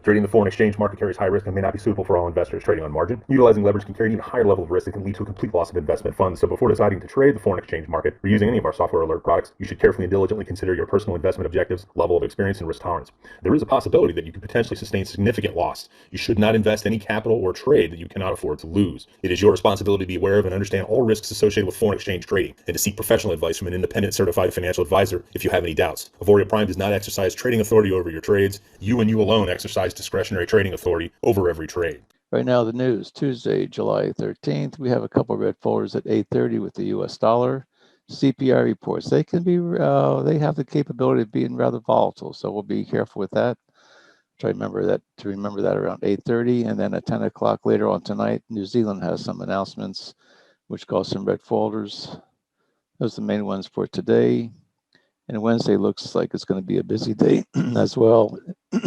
Trading the foreign exchange market carries high risk and may not be suitable for all investors. Trading on margin, utilizing leverage can carry an even higher level of risk that can lead to a complete loss of investment funds. So before deciding to trade the foreign exchange market or using any of our software alert products, you should carefully and diligently consider your personal investment objectives, level of experience, and risk tolerance. There is a possibility that you could potentially sustain significant loss. You should not invest any capital or trade that you cannot afford to lose. It is your responsibility to be aware of and understand all risks associated with foreign exchange trading and to seek professional advice from an independent certified financial advisor if you have any doubts. Auvoria Prime does not exercise trading authority over your trades. You and you alone exercise discretionary trading authority over every trade. Right now, the news, Tuesday, July 13th, we have a couple of red folders at 8:30 with the U.S. dollar. CPI reports, they can be, they have the capability of being rather volatile, so we'll be careful with that. Try to remember that around 8:30, and then at 10 o'clock later on tonight, New Zealand has some announcements, which cause some red folders. Those are the main ones for today. And Wednesday looks like it's going to be a busy day as well,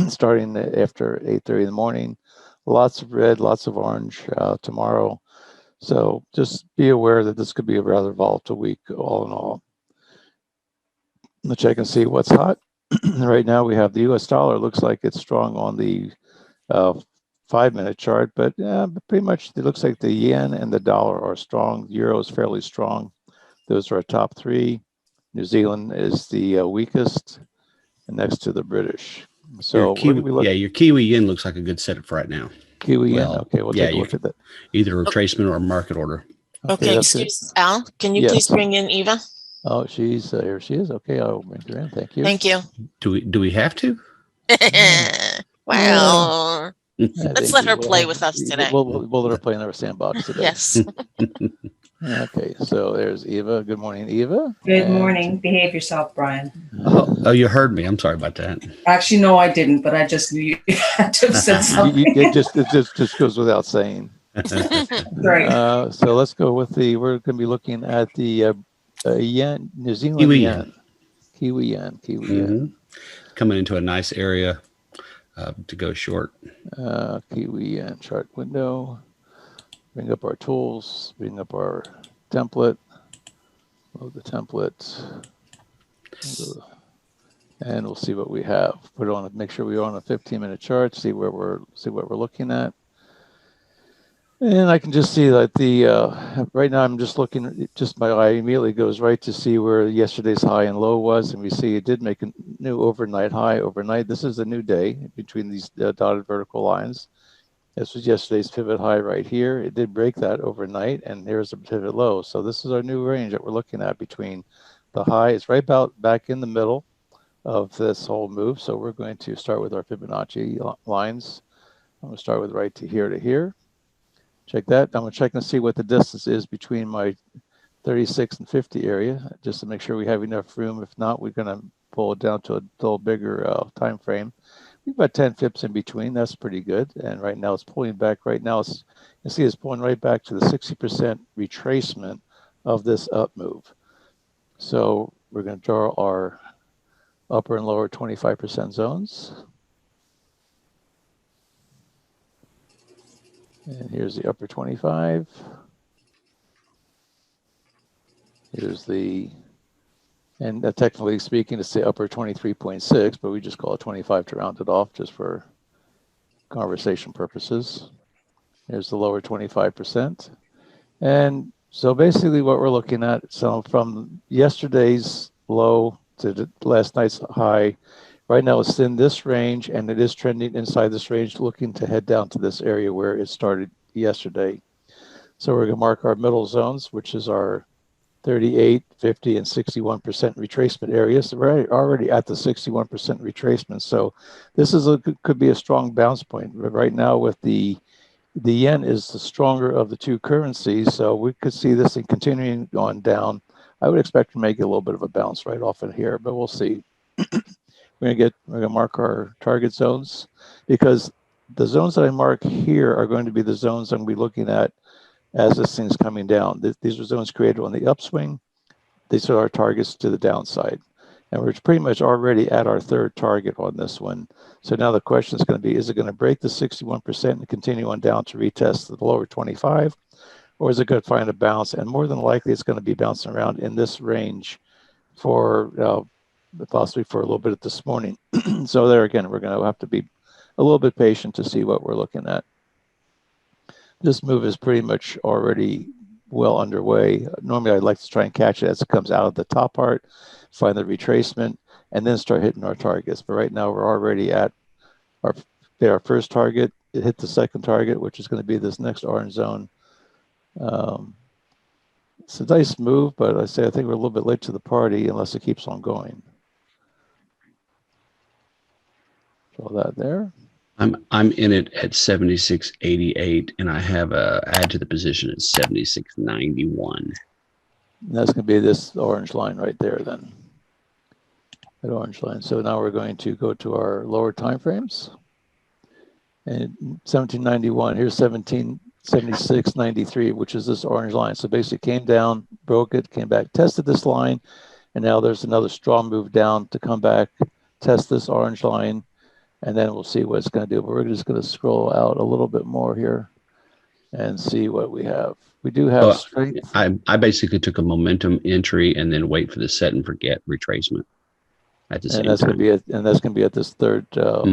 starting after 8:30 in the morning. Lots of red, lots of orange tomorrow. So just be aware that this could be a rather volatile week all in all. Let's check and see what's hot. Right now we have the US dollar. Looks like it's strong on the 5-minute chart, but pretty much it looks like the yen and the dollar are strong. The euro is fairly strong. Those are our top three. New Zealand is the weakest, and next to the British. So your Kiwi yen looks like a good setup for right now. Kiwi yen. Okay, we'll take a look at that. Either a retracement or a market order. Okay, excuse Al. Can you please bring in Eva? Oh, she's here. She is. Okay, I'll bring her in. Thank you. Thank you. Do we have to? Well, let's let her play with us today. We'll let her play in our sandbox today. Yes. Okay, so there's Eva. Good morning, Eva. Good morning. Behave yourself, Brian. Oh, you heard me. I'm sorry about that. Actually, no, I didn't, but I just knew you had to have said something. It just goes without saying. Right. So let's go with we're going to be looking at the yen, New Zealand Kiwi yen. Kiwi yen. Coming into a nice area to go short. Kiwi yen chart window. Bring up our tools, bring up our template, load the template, and we'll see what we have. Put it on, make sure we're on a 15-minute chart, see what we're looking at. And I can just see that right now I'm just looking, my eye immediately goes right to see where yesterday's high and low was, and we see it did make a new overnight high overnight. This is a new day between these dotted vertical lines. This was yesterday's pivot high right here. It did break that overnight, and here's a pivot low. So this is our new range that we're looking at between the high. It's right about back in the middle of this whole move. So we're going to start with our Fibonacci lines. I'm going to start with right to here. Check that. I'm going to check and see what the distance is between my 36 and 50 area, just to make sure we have enough room. If not, we're going to pull it down to a little bigger time frame. We've got 10 pips in between. That's pretty good. And right now it's pulling back. Right now, you see it's pulling right back to the 60% retracement of this up move. So we're going to draw our upper and lower 25% zones. And here's the upper 25. Here's and technically speaking, it's the upper 23.6, but we just call it 25 to round it off just for conversation purposes. Here's the lower 25%. And so basically what we're looking at, so from yesterday's low to last night's high, right now it's in this range, and it is trending inside this range, looking to head down to this area where it started yesterday. So we're going to mark our middle zones, which is our 38, 50, and 61% retracement areas. So we're already at the 61% retracement. So this could be a strong bounce point. Right now with the yen is the stronger of the two currencies. So we could see this thing continuing on down. I would expect to make a little bit of a bounce right off in here, but we'll see. We're gonna mark our target zones, because the zones that I mark here are going to be the zones I'm going to be looking at as this thing's coming down. These are zones created on the upswing. These are our targets to the downside. And we're pretty much already at our third target on this one. So now the question is going to be, is it going to break the 61% and continue on down to retest the lower 25? or is it going to find a bounce? And more than likely, it's going to be bouncing around in this range for possibly for a little bit this morning. So there again, we're going to have to be a little bit patient to see what we're looking at. This move is pretty much already well underway. Normally, I'd like to try and catch it as it comes out of the top part, find the retracement, and then start hitting our targets. But right now, we're already at our first target. It hit the second target, which is going to be this next orange zone. It's a nice move, but I think we're a little bit late to the party unless it keeps on going. Draw that there. I'm in it at 76.88, and I have a add to the position at 76.91. And that's going to be this orange line right there then. That orange line. So now we're going to go to our lower time frames. And 1791, here's 1776.93, which is this orange line. So basically came down, broke it, came back, tested this line, and now there's another strong move down to come back, test this orange line, and then we'll see what it's going to do. But we're just going to scroll out a little bit more here and see what we have. We do have strength. I basically took a momentum entry and then wait for the set and forget retracement at the same time. Going to be that's going to be at this third. So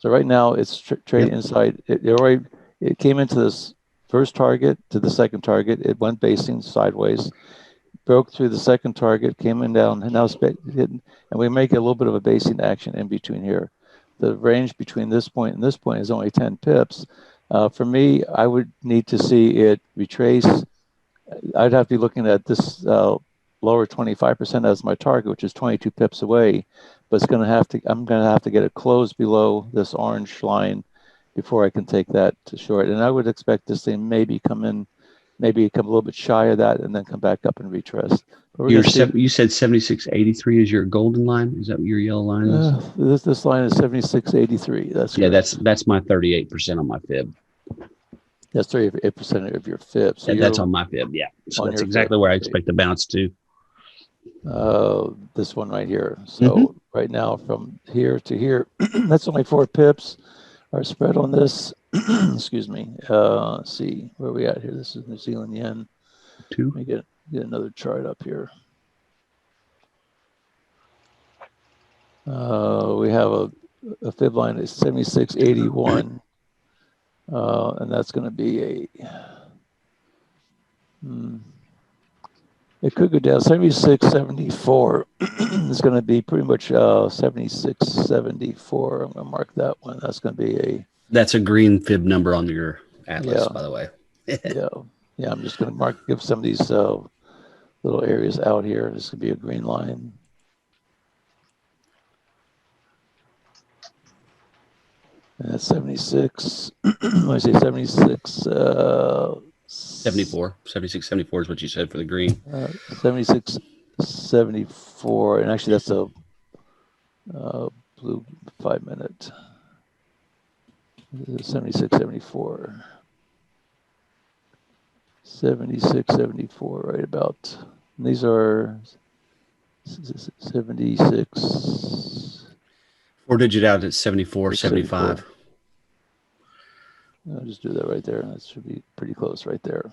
right now it's trading inside. It came into this first target to the second target. It went basing sideways, broke through the second target, came in down, and now it's hitting. And we make a little bit of a basing action in between here. The range between this point and this point is only 10 pips. For me, I would need to see it retrace. I'd have to be looking at this lower 25% as my target, which is 22 pips away. But I'm going to have to get it closed below this orange line before I can take that to short. And I would expect this thing maybe come a little bit shy of that and then come back up and retrace. You said 76.83 is your golden line. Is that what your yellow line is? This line is 76.83. That's that's my 38% on my fib. That's 38% of your fib. So that's on my fib. Yeah, so that's exactly where I expect the bounce to. This one right here. So right now from here to here, that's only 4 pips. Our spread on this, excuse me. Let's see where we at here. This is New Zealand yen. 2. Let me get another chart up here. We have a fib line is 76.81, and that's going to be it could go down 76.74. It's going to be pretty much 76.74. I'm going to mark that one. That's going to be That's a green fib number on your atlas, by the way. Yeah. I'm just going to give some of these little areas out here. This could be a green line. And that's 76. I say 76. 74. 76.74 is what you said for the green. 76.74. And actually, that's a blue 5-minute. 76.74. 76.74, right about. And these are 76. 4-digit out at 74.75. I'll just do that right there. That should be pretty close right there.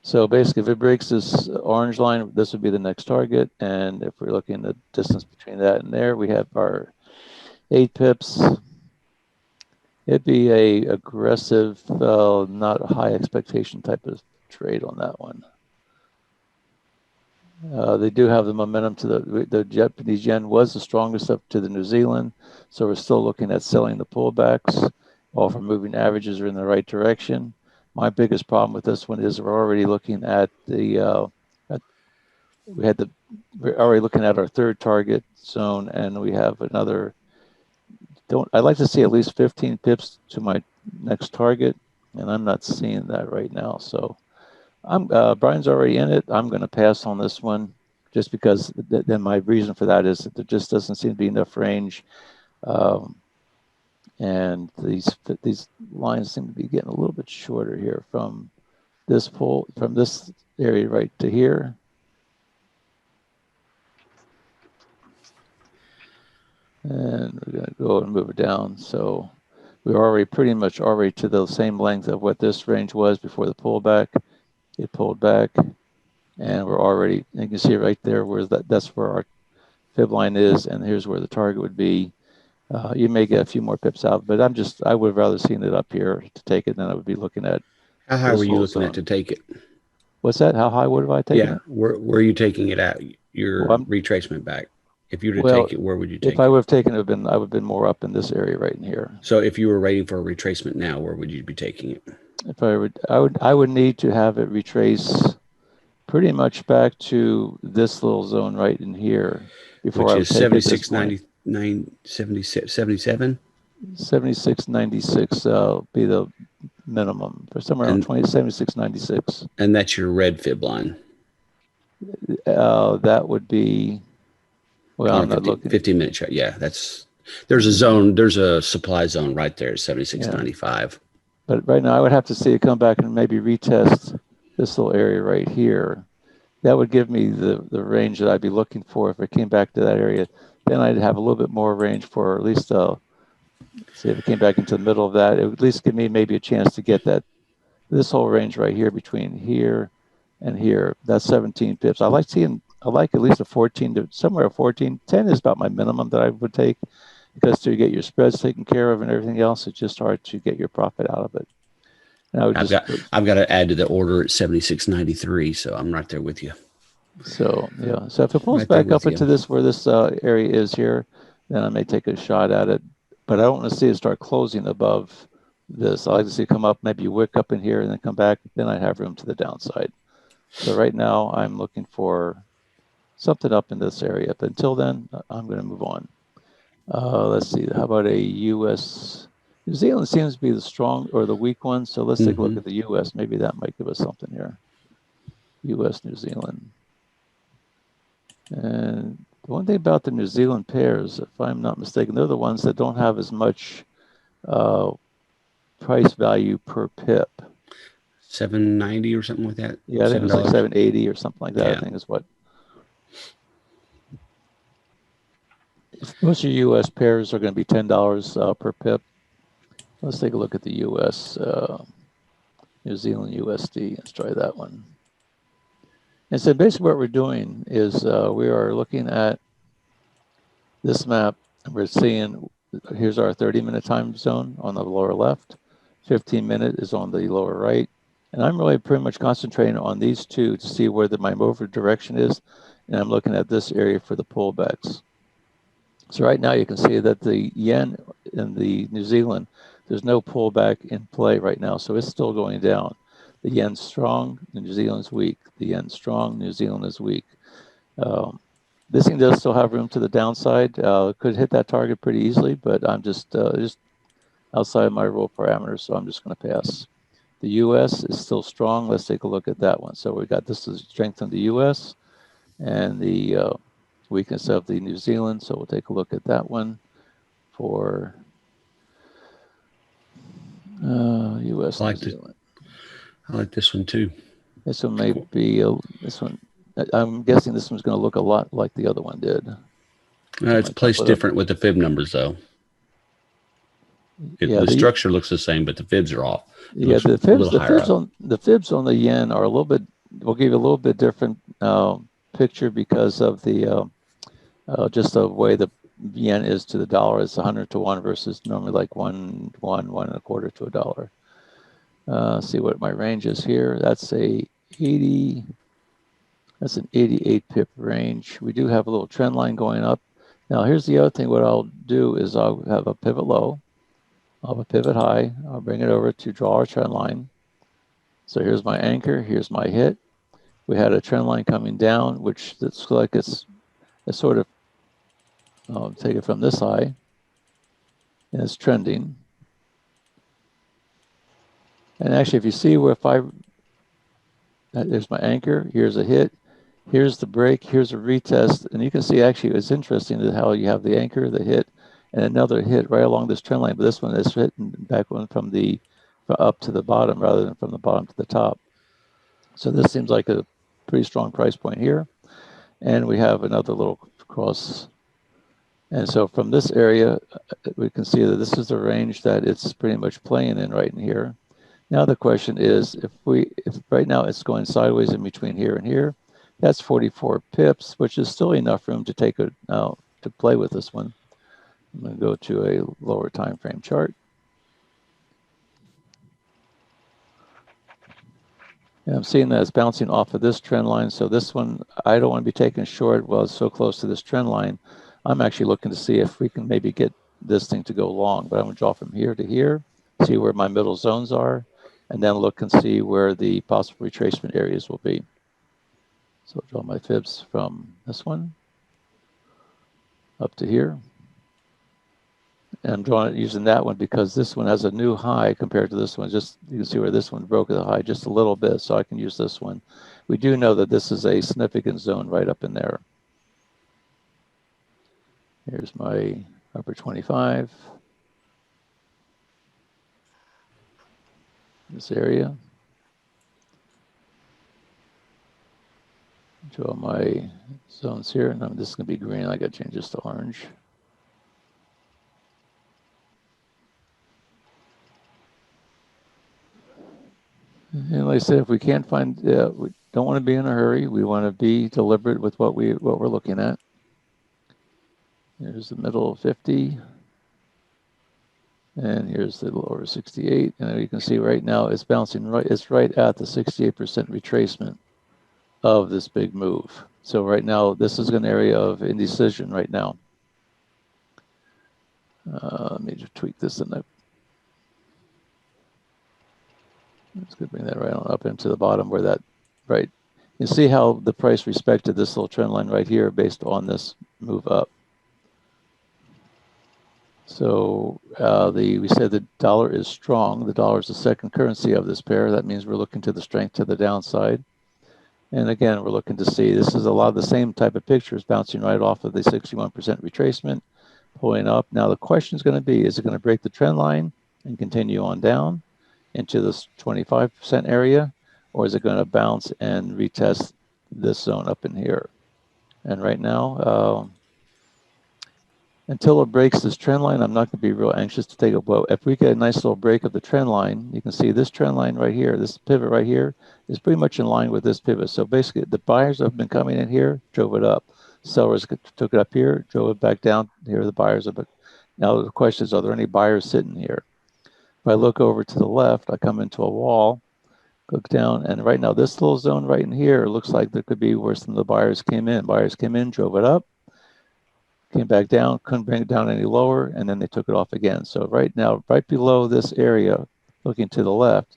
So basically, if it breaks this orange line, this would be the next target. And if we're looking at the distance between that and there, we have our 8 pips. It'd be a aggressive, not a high expectation type of trade on that one. They do have the momentum to the Japanese yen was the strongest up to the New Zealand. So we're still looking at selling the pullbacks. All of our moving averages are in the right direction. My biggest problem with this one is we're already looking at we're already looking at our third target zone, and we have another. I'd like to see at least 15 pips to my next target, and I'm not seeing that right now. So Brian's already in it. I'm going to pass on this one just because then my reason for that is that there just doesn't seem to be enough range. And these lines seem to be getting a little bit shorter here from this area right to here. And we're going to go and move it down. So we're already pretty much to the same length of what this range was before the pullback. It pulled back, and we're already, you can see right there where that's where our fib line is, and here's where the target would be. You may get a few more pips out, but I would have rather seen it up here to take it than I would be looking at. How high this were you whole looking at zone. to take it? What's that? How high would have I taken Yeah, it? where are you taking it at? Your Well, retracement back. If you were to well, take it, where would you if take I it? would have taken it, I would have been more up in this area right in here. So if you were waiting for a retracement now, where would you be taking it? If I would need to have it retrace pretty much back to this little zone right in here before Which I would is take it at this point. 76.99, 77? 76.96 be the minimum for somewhere around And 76.96. and that's your red fib line. That would be, well, On I'm a not looking. 15-minute chart. Yeah, there's a zone, there's a supply zone right there at 76.95. But right now I would have to see it come back and maybe retest this little area right here. That would give me the range that I'd be looking for if it came back to that area. Then I'd have a little bit more range for at least, see if it came back into the middle of that, it would at least give me maybe a chance to get this whole range right here between here and here. That's 17 pips. I like at least a 14 to somewhere a 14. 10 is about my minimum that I would take, because to get your spreads taken care of and everything else, it's just hard to get your profit out of it. And I would I've got to add to the order at 76.93, so I'm right there with you. So yeah, so if it pulls Right there back up with into you. this where this area is here, then I may take a shot at it. But I don't want to see it start closing above this. I like to see it come up, maybe wick up in here and then come back. Then I have room to the downside. So right now I'm looking for something up in this area. But until then, I'm going to move on. Let's see. How about a U.S. New Zealand seems to be the strong or the weak one. So let's take a look at the U.S. Maybe that might give us something here. U.S. New Zealand. And the one thing about the New Zealand pairs, if I'm not mistaken, they're the ones that don't have as much price value per pip. $7.90 or something like that. Yeah, I think it was like $7.80 or something like that. Yeah. I think is what. Most of your U.S. pairs are going to be $10 per pip. Let's take a look at the U.S. New Zealand USD. Let's try that one. And so basically what we're doing is we are looking at this map, and we're seeing, here's our 30-minute time zone on the lower left, 15-minute is on the lower right, and I'm really pretty much concentrating on these two to see where my move direction is, and I'm looking at this area for the pullbacks. So right now you can see that the yen in the New Zealand, there's no pullback in play right now, so it's still going down. The yen's strong, the New Zealand's weak. The yen's strong, New Zealand is weak. This thing does still have room to the downside. Could hit that target pretty easily, but I'm just outside my rule parameters, so I'm just going to pass. The U.S. is still strong. Let's take a look at that one. So we got this is strength in the U.S. and the weakness of the New Zealand. So we'll take a look at that one for U.S. New Zealand. I like this one too. This one may be this one. I'm guessing this one's going to look a lot like the other one did. It's placed different with the fib numbers, though. The structure looks the same, but the fibs are off. Yeah, the fibs on the yen are a little bit. We'll give you a little bit different picture because of the just the way the yen is to the dollar. It's 100 to 1 versus normally like 1.25 to a dollar. See what my range is here. That's a 80. That's an 88 pip range. We do have a little trend line going up. Now here's the other thing. What I'll do is I'll have a pivot low. I'll have a pivot high. I'll bring it over to draw our trend line. So here's my anchor. Here's my hit. We had a trend line coming down, which looks like it's sort of, I'll take it from this high, and it's trending. And actually, if you see where there's my anchor, here's a hit, here's the break, here's a retest, and you can see actually it's interesting how you have the anchor, the hit, and another hit right along this trend line, but this one is hitting back one from the up to the bottom rather than from the bottom to the top. So this seems like a pretty strong price point here. And we have another little cross. And so from this area, we can see that this is the range that it's pretty much playing in right in here. Now the question is, if right now it's going sideways in between here and here, that's 44 pips, which is still enough room to take it now to play with this one. I'm going to go to a lower time frame chart. And I'm seeing that it's bouncing off of this trend line. So this one, I don't want to be taken short while it's so close to this trend line. I'm actually looking to see if we can maybe get this thing to go long, but I'm going to draw from here to here, see where my middle zones are, and then look and see where the possible retracement areas will be. So I'll draw my fibs from this one up to here. And I'm drawing it using that one because this one has a new high compared to this one. Just you can see where this one broke the high just a little bit, so I can use this one. We do know that this is a significant zone right up in there. Here's my upper 25. This area. Draw my zones here. Now this is going to be green. I got to change this to orange. And like I said, if we can't find, we don't want to be in a hurry. We want to be deliberate with what we're looking at. Here's the middle 50. And here's the lower 68. And you can see right now it's bouncing right, it's right at the 68% retracement of this big move. So right now, this is an area of indecision right now. Let me just tweak this in the, let's go bring that right on up into the bottom where that, right. You see how the price respected this little trend line right here based on this move up. So we said the dollar is strong. The dollar is the second currency of this pair. That means we're looking to the strength to the downside. And again, we're looking to see, this is a lot of the same type of pictures bouncing right off of the 61% retracement, pulling up. Now the question is going to be, is it going to break the trend line and continue on down into this 25% area, or is it going to bounce and retest this zone up in here? And right now, until it breaks this trend line, I'm not going to be real anxious to take a blow. If we get a nice little break of the trend line, you can see this trend line right here, this pivot right here is pretty much in line with this pivot. So basically, the buyers have been coming in here, drove it up. Sellers took it up here, drove it back down. Here the buyers are. Now the question is, are there any buyers sitting here? If I look over to the left, I come into a wall, look down, and right now this little zone right in here looks like there could be where some of the buyers came in. Buyers came in, drove it up, came back down, couldn't bring it down any lower, and then they took it off again. So right now, right below this area, looking to the left,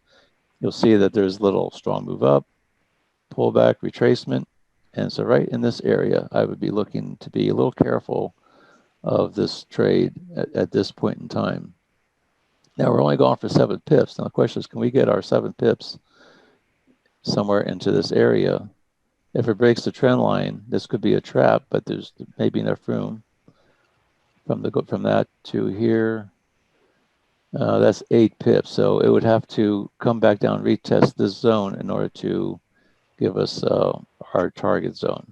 you'll see that there's a little strong move up, pullback, retracement. And so right in this area, I would be looking to be a little careful of this trade at this point in time. Now we're only going for 7 pips. Now the question is, can we get our 7 pips somewhere into this area? If it breaks the trend line, this could be a trap, but there's maybe enough room from that to here. That's 8 pips. So it would have to come back down, retest this zone in order to give us our target zone.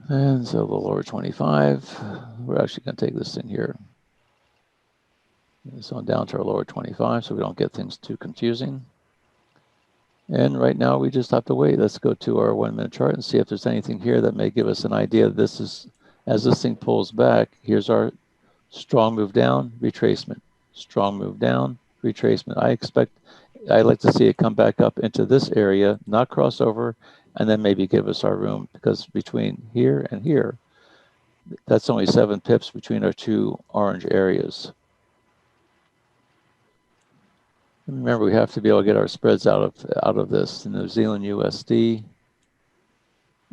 And so the lower 25, we're actually going to take this thing here. This on down to our lower 25 so we don't get things too confusing. And right now we just have to wait. Let's go to our 1-minute chart and see if there's anything here that may give us an idea. This is, as this thing pulls back, here's our strong move down, retracement. Strong move down, retracement. I like to see it come back up into this area, not cross over, and then maybe give us our room, because between here and here, that's only 7 pips between our 2 orange areas. Remember, we have to be able to get our spreads out of this. New Zealand USD,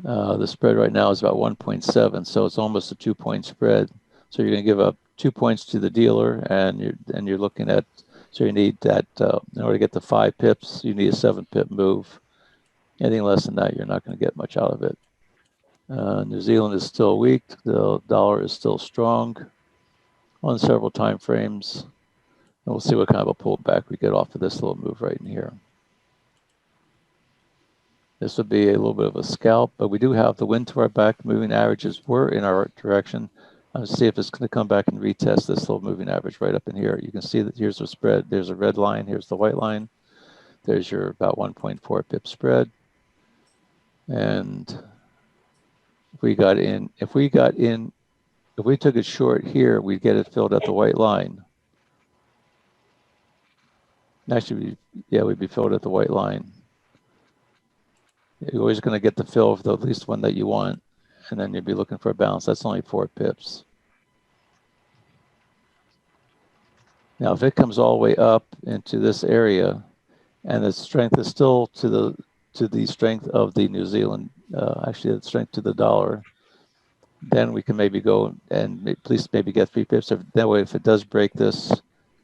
the spread right now is about 1.7, so it's almost a 2-point spread. So you're going to give up 2 points to the dealer, and you're looking at, so you need that in order to get the 5 pips, you need a 7-pip move. Anything less than that, you're not going to get much out of it. New Zealand is still weak. The dollar is still strong on several time frames. And we'll see what kind of a pullback we get off of this little move right in here. This would be a little bit of a scalp, but we do have the wind to our back. Moving averages were in our direction. Let's see if it's going to come back and retest this little moving average right up in here. You can see that here's a spread. There's a red line. Here's the white line. There's your about 1.4 pip spread. And if we took it short here, we'd get it filled at the white line. Actually, we'd be filled at the white line. You're always going to get the fill of the at least one that you want, and then you'd be looking for a bounce. That's only 4 pips. Now, if it comes all the way up into this area, and the strength is still to the strength of the New Zealand, actually the strength to the dollar, then we can maybe go and at least maybe get 3 pips. That way, if it does break this,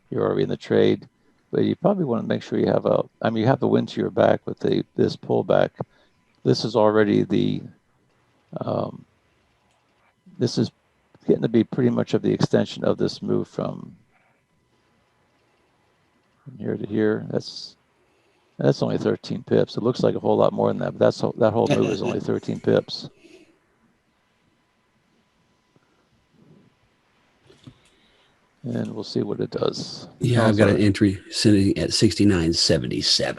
you're already in the trade. But you probably want to make sure you have you have the wind to your back with this pullback. This is already this is getting to be pretty much of the extension of this move from here to here. That's only 13 pips. It looks like a whole lot more than that, but that whole move is only 13 pips. And we'll see what it does. Yeah, I've got an entry sitting at 69.77.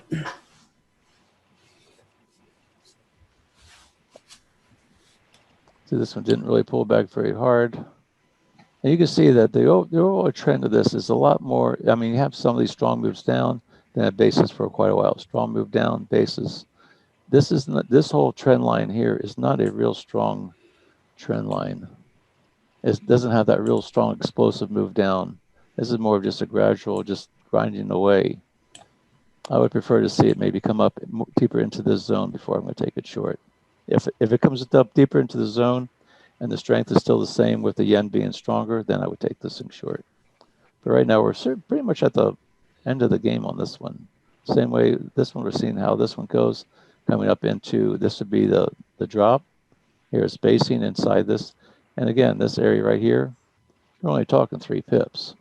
See, this one didn't really pull back very hard. And you can see that the overall trend of this is a lot more. I mean, you have some of these strong moves down, then a basis for quite a while. Strong move down, basis. This whole trend line here is not a real strong trend line. It doesn't have that real strong explosive move down. This is more of just a gradual, just grinding away. I would prefer to see it maybe come up deeper into this zone before I'm going to take it short. If it comes up deeper into the zone and the strength is still the same with the yen being stronger, then I would take this thing short. But right now we're pretty much at the end of the game on this one. Same way this one, we're seeing how this one goes. Coming up into, this would be the drop. Here's spacing inside this. And again, this area right here, we're only talking 3 pips.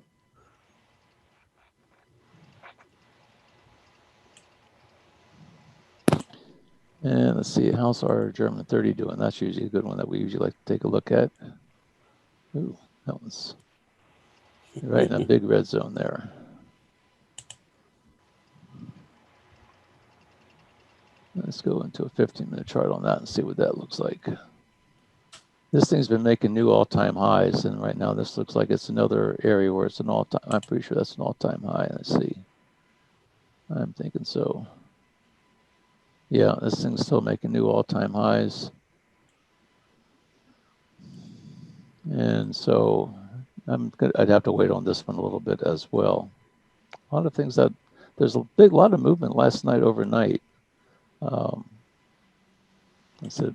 And let's see, how's our German 30 doing? That's usually a good one that we usually like to take a look at. Ooh, that one's right in a big red zone there. Let's go into a 15-minute chart on that and see what that looks like. This thing's been making new all-time highs, and right now this looks like it's another area where it's an all-time. I'm pretty sure that's an all-time high. Let's see. I'm thinking so. Yeah, this thing's still making new all-time highs. And so I'd have to wait on this one a little bit as well. A lot of things there's a lot of movement last night overnight. That's it.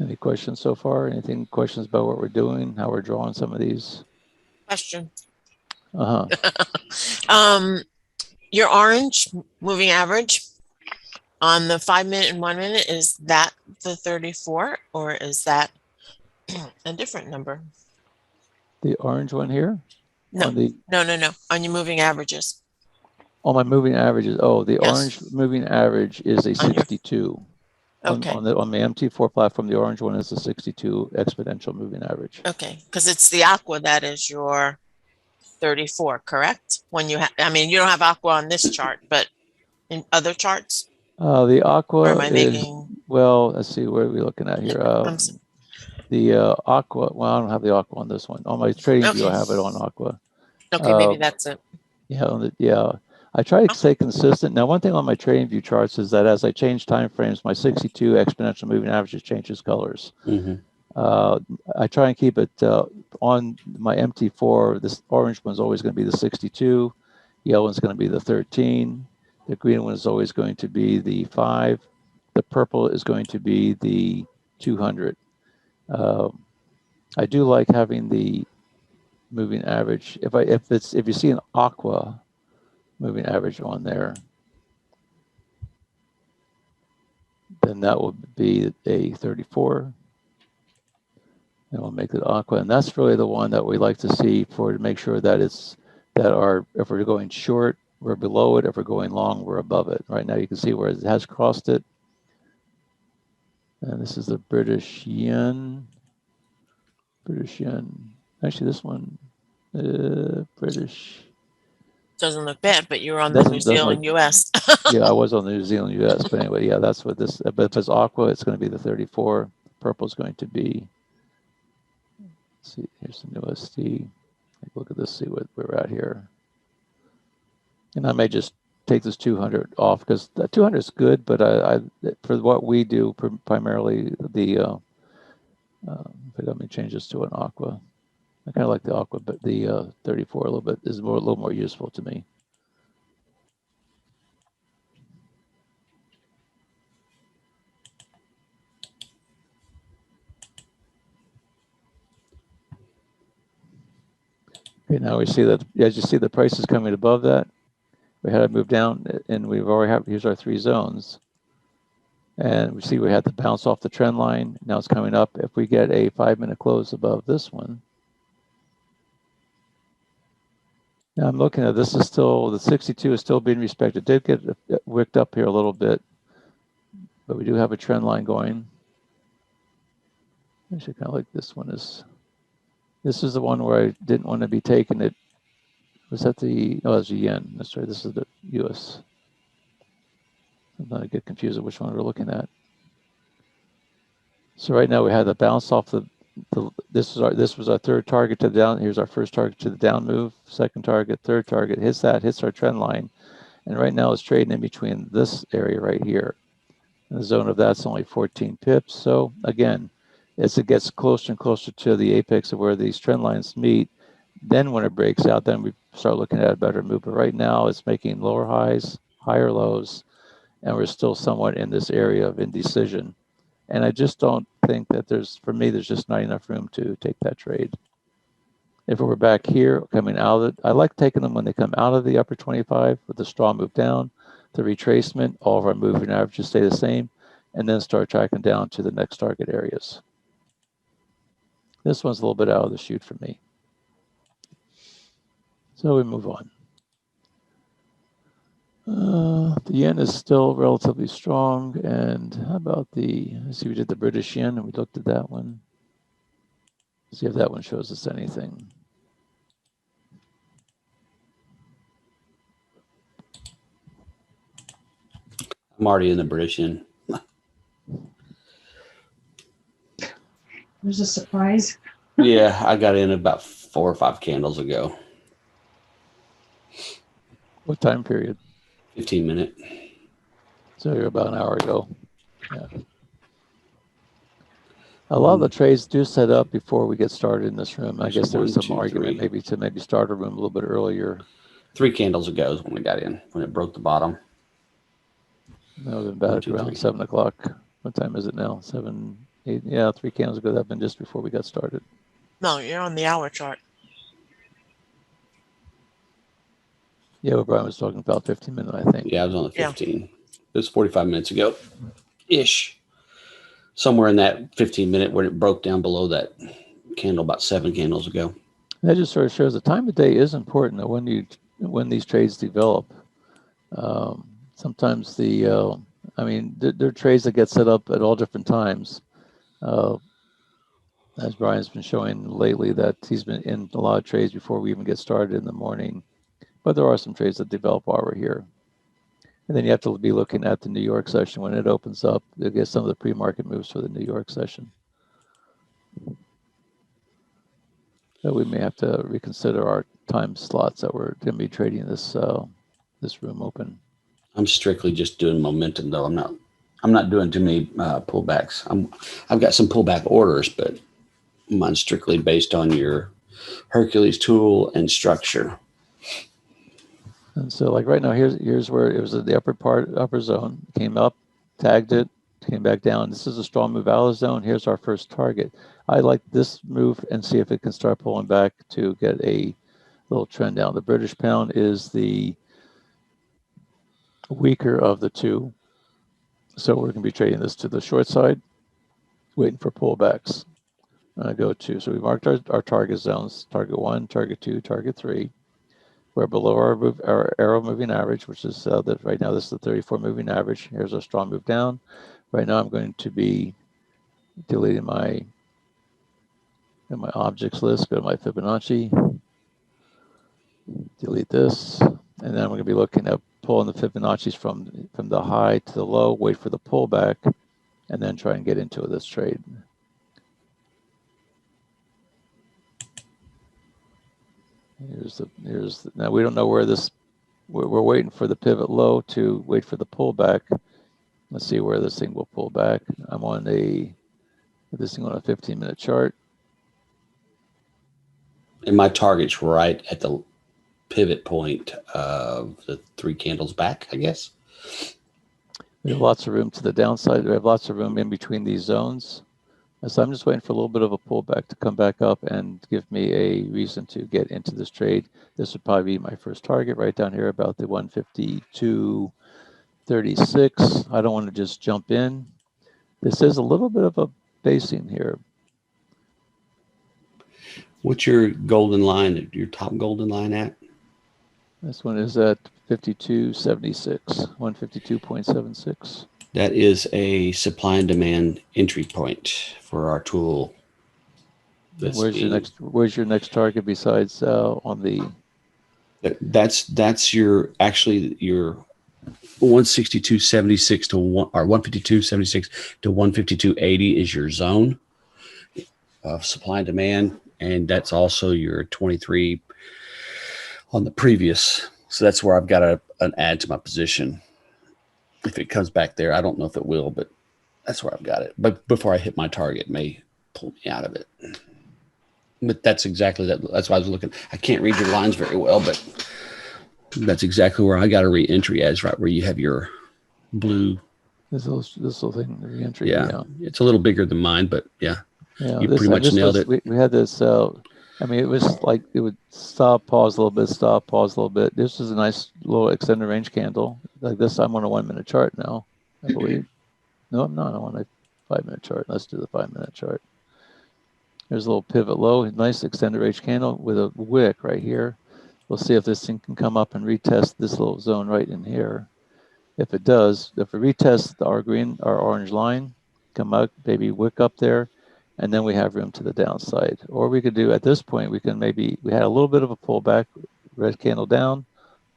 Any questions so far? Questions about what we're doing, how we're drawing some of these? Question. Uh-huh. Your orange moving average on the 5-minute and 1 minute, is that the 34 or is that a different number? The orange one here? No, no. On your moving averages. On my moving averages. Oh, the Yes. orange moving average is a 62. Okay. On the MT4 platform, the orange one is a 62 exponential moving average. Okay, because it's the aqua that is your 34, correct? When you you don't have aqua on this chart, but in other charts? The aqua or am I is, making... well, let's see, what are we looking at here? The aqua, well, I don't have the aqua on this one. On my trading view, I have it on aqua. Okay, maybe that's it. Yeah. I try to stay consistent. Now, one thing on my trading view charts is that as I change time frames, my 62 exponential moving averages changes colors. Mm-hmm. I try and keep it on my MT4. This orange one's always going to be the 62. Yellow one's going to be the 13. The green one is always going to be the 5. The purple is going to be the 200. I do like having the moving average. If you see an aqua moving average on there, then that will be a 34. And we'll make it aqua, and that's really the one that we like to see to make sure that if we're going short, we're below it. If we're going long, we're above it. Right now, you can see where it has crossed it. And this is the British yen. British yen. Actually, this one, British. Doesn't look bad, but you're on the New Doesn't Zealand look, US. yeah, I was on the New Zealand US, but anyway, yeah, that's what this, but if it's aqua, it's going to be the 34. Purple is going to be, let's see, here's some USD. Look at this, see what we're at here. And I may just take this 200 off because the 200 is good, but I for what we do primarily let me change this to an aqua. I kind of like the aqua, but the 34 a little bit is a little more useful to me. Okay, now we see that as you see the price is coming above that. We had to move down, and we've already have here's our 3 zones. And we see we had to bounce off the trend line. Now it's coming up. If we get a 5-minute close above this one, now I'm looking at this is still, the 62 is still being respected. Did get wicked up here a little bit, but we do have a trend line going. Actually, kind of like this one is. This is the one where I didn't want to be taking it. Was that the, oh, that's the yen. That's right. This is the US. Sometimes I get confused at which one we're looking at. So right now we had the bounce off this was our third target to the down. Here's our first target to the down move, second target, third target, hits our trend line. And right now it's trading in between this area right here. And the zone of that's only 14 pips. So again, as it gets closer and closer to the apex of where these trend lines meet, then when it breaks out, then we start looking at a better move. But right now it's making lower highs, higher lows, and we're still somewhat in this area of indecision. And I just don't think that for me, there's just not enough room to take that trade. If we're back here, coming out of it, I like taking them when they come out of the upper 25 with a strong move down, the retracement, all of our moving averages stay the same, and then start tracking down to the next target areas. This one's a little bit out of the chute for me. So we move on. The yen is still relatively strong. And how about let's see, we did the British yen and we looked at that one. See if that one shows us anything. I'm already in the British yen. There's a surprise. Yeah, I got in about 4 or 5 candles ago. What time period? 15-minute. So you're about an hour ago. Yeah. A lot of the trades do set up before we get started in this room. I guess there was some argument maybe to start a room a little bit earlier. 3 candles ago is when we got in, when it broke the bottom. That would have been about around 7 o'clock. What time is it now? 7, 8? Yeah, 3 candles ago. That been just before we got started. No, you're on the hour chart. Yeah, what Brian was talking about, 15 minutes, I think. Yeah, I was on the 15. Yeah. It was 45 minutes ago, ish. Somewhere in that 15-minute when it broke down below that candle about 7 candles ago. That just sort of shows the time of day is important when these trades develop. Sometimes there are trades that get set up at all different times. As Brian's been showing lately, that he's been in a lot of trades before we even get started in the morning. But there are some trades that develop while we're here. And then you have to be looking at the New York session when it opens up. You'll get some of the pre-market moves for the New York session. So we may have to reconsider our time slots that we're going to be trading this room open. I'm strictly just doing momentum, though. I'm not doing too many pullbacks. I've got some pullback orders, but mine's strictly based on your Hercules tool and structure. And so, like right now, here's where it was at the upper zone. Came up, tagged it, came back down. This is a strong move out of the zone. Here's our first target. I like this move and see if it can start pulling back to get a little trend down. The British pound is the weaker of the two. So we're going to be trading this to the short side, waiting for pullbacks. So we marked our target zones, target 1, target 2, target 3. We're below our arrow moving average, which is right now this is the 34 moving average. Here's our strong move down. Right now I'm going to be deleting my objects list, go to my Fibonacci, delete this, and then I'm going to be looking at pulling the Fibonacci's from the high to the low, wait for the pullback, and then try and get into this trade. Now we don't know where this, we're waiting for the pivot low to wait for the pullback. Let's see where this thing will pull back. I'm on this thing on a 15-minute chart. And my target's right at the pivot point of the 3 candles back, I guess. We have lots of room to the downside. We have lots of room in between these zones. So I'm just waiting for a little bit of a pullback to come back up and give me a reason to get into this trade. This would probably be my first target right down here about the 152.36. I don't want to just jump in. This is a little bit of a basing here. What's your golden line, your top golden line at? This one is at 52.76, 152.76. That is a supply and demand entry point for our tool. Where's your next target besides on the? That's your 162.76 to 152.76 to 152.80 is your zone of supply and demand, and that's also your 23 on the previous. So that's where I've got an add to my position. If it comes back there, I don't know if it will, but that's where I've got it. But before I hit my target, it may pull me out of it. But that's exactly that. That's why I was looking. I can't read your lines very well, but that's exactly where I got a re-entry as, right where you have your blue. This little thing, the re-entry. Yeah, it's a little bigger than mine, but yeah, you pretty much nailed it. We had this. I mean, it was like it would stop, pause a little bit, stop, pause a little bit. This is a nice little extended range candle. Like this, I'm on a 1-minute chart now, I believe. No, I'm not. I'm on a 5-minute chart. Let's do the 5-minute chart. There's a little pivot low, nice extended range candle with a wick right here. We'll see if this thing can come up and retest this little zone right in here. If it does, if it retests our orange line, come out, maybe wick up there, and then we have room to the downside. Or we could do, at this point, we had a little bit of a pullback, red candle down,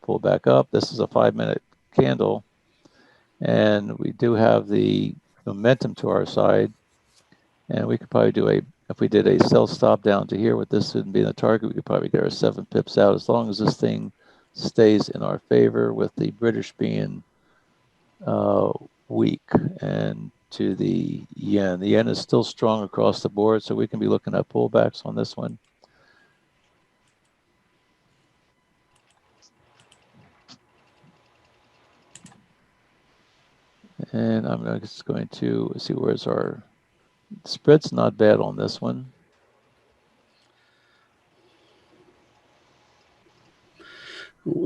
pull back up. This is a 5-minute candle, and we do have the momentum to our side, and we could probably do if we did a sell stop down to here with this wouldn't be the target, we could probably get our 7 pips out as long as this thing stays in our favor, with the British being weak and to the yen. The yen is still strong across the board, so we can be looking at pullbacks on this one. And I'm just going to see where's our spread's not bad on this one.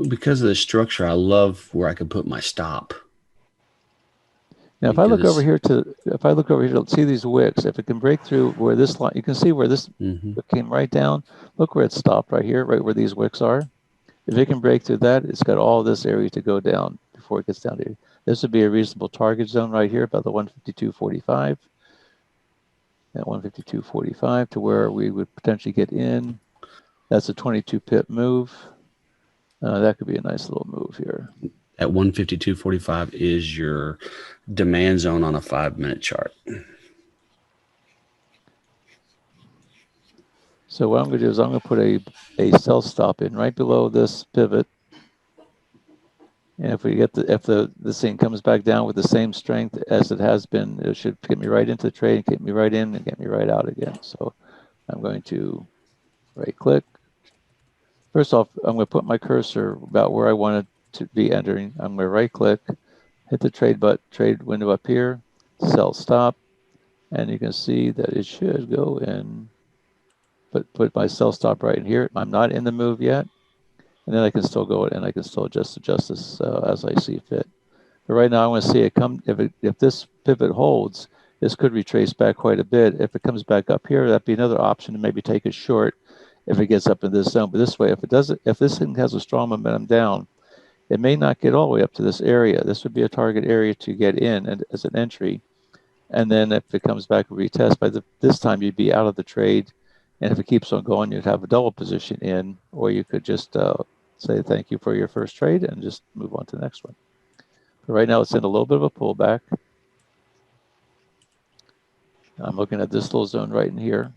Because of the structure, I love where I can put my stop. Now, if I look over here to see these wicks, if it can break through where this line, you can see where this came right down. Look where it stopped right here, right where these wicks are. If it can break through that, it's got all this area to go down before it gets down here. This would be a reasonable target zone right here, about the 152.45. At 152.45 to where we would potentially get in. That's a 22 pip move. That could be a nice little move here. At 152.45 is your demand zone on a 5-minute chart. So what I'm going to do is I'm going to put a sell stop in right below this pivot. And if we get this thing comes back down with the same strength as it has been, it should get me right into the trade, get me right in, and get me right out again. So I'm going to right click. First off, I'm going to put my cursor about where I want it to be entering. I'm going to right click, hit the trade window up here, sell stop, and you can see that it should go in. But put my sell stop right in here. I'm not in the move yet. And then I can still go and I can still adjust this as I see fit. But right now I want to see it come. If this pivot holds, this could retrace back quite a bit. If it comes back up here, that'd be another option to maybe take a short if it gets up in this zone. But this way, if this thing has a strong momentum down, it may not get all the way up to this area. This would be a target area to get in and as an entry. And then if it comes back and retest, this time you'd be out of the trade. And if it keeps on going, you'd have a double position in, or you could just say thank you for your first trade and just move on to the next one. But right now it's in a little bit of a pullback. I'm looking at this little zone right in here.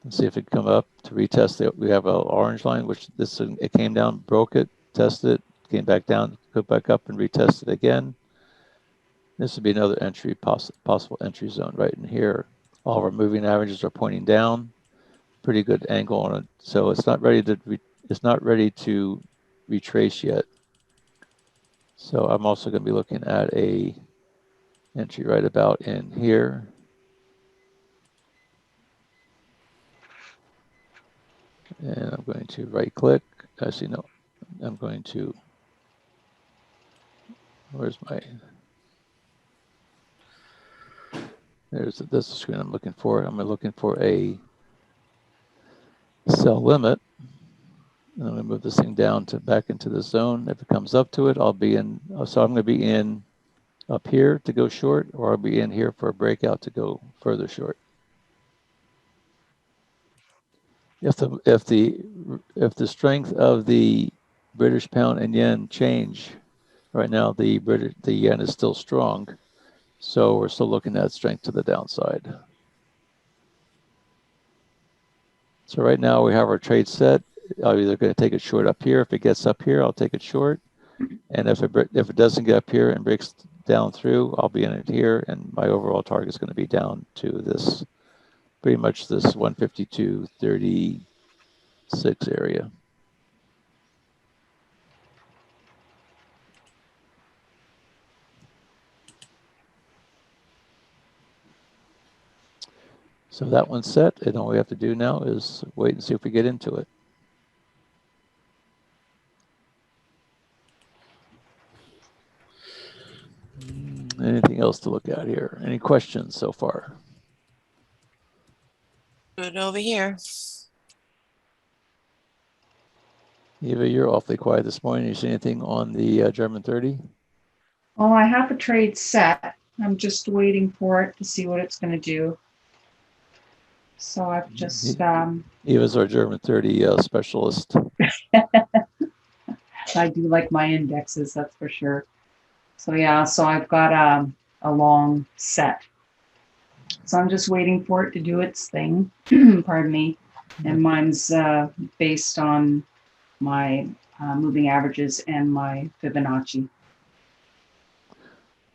Let's see if it can come up to retest it. We have an orange line, which it came down, broke it, tested it, came back down, go back up and retest it again. This would be another entry, possible entry zone right in here. All of our moving averages are pointing down. Pretty good angle on it. So it's not ready to retrace yet. So I'm also going to be looking at a entry right about in here. And I'm going to right click. Actually, no, I'm going to, where's my, this is the screen I'm looking for. I'm looking for a sell limit. And I'm going to move this thing down to back into the zone. If it comes up to it, I'll be in. So I'm going to be in up here to go short, or I'll be in here for a breakout to go further short. If the strength of the British pound and yen change, right now the yen is still strong, so we're still looking at strength to the downside. So right now we have our trade set. I'm either going to take it short up here. If it gets up here, I'll take it short. And if it doesn't get up here and breaks down through, I'll be in it here. And my overall target is going to be down to this, pretty much this 152.36 area. So that one's set, and all we have to do now is wait and see if we get into it. Anything else to look at here? Any questions so far? Good over here. Eva, you're awfully quiet this morning. You see anything on the German 30? Oh, I have a trade set. I'm just waiting for it to see what it's going to do. So I've just Eva's our German 30 specialist. I do like my indexes, that's for sure. So yeah, so I've got a long set. So I'm just waiting for it to do its thing. Pardon me. And mine's based on my moving averages and my Fibonacci.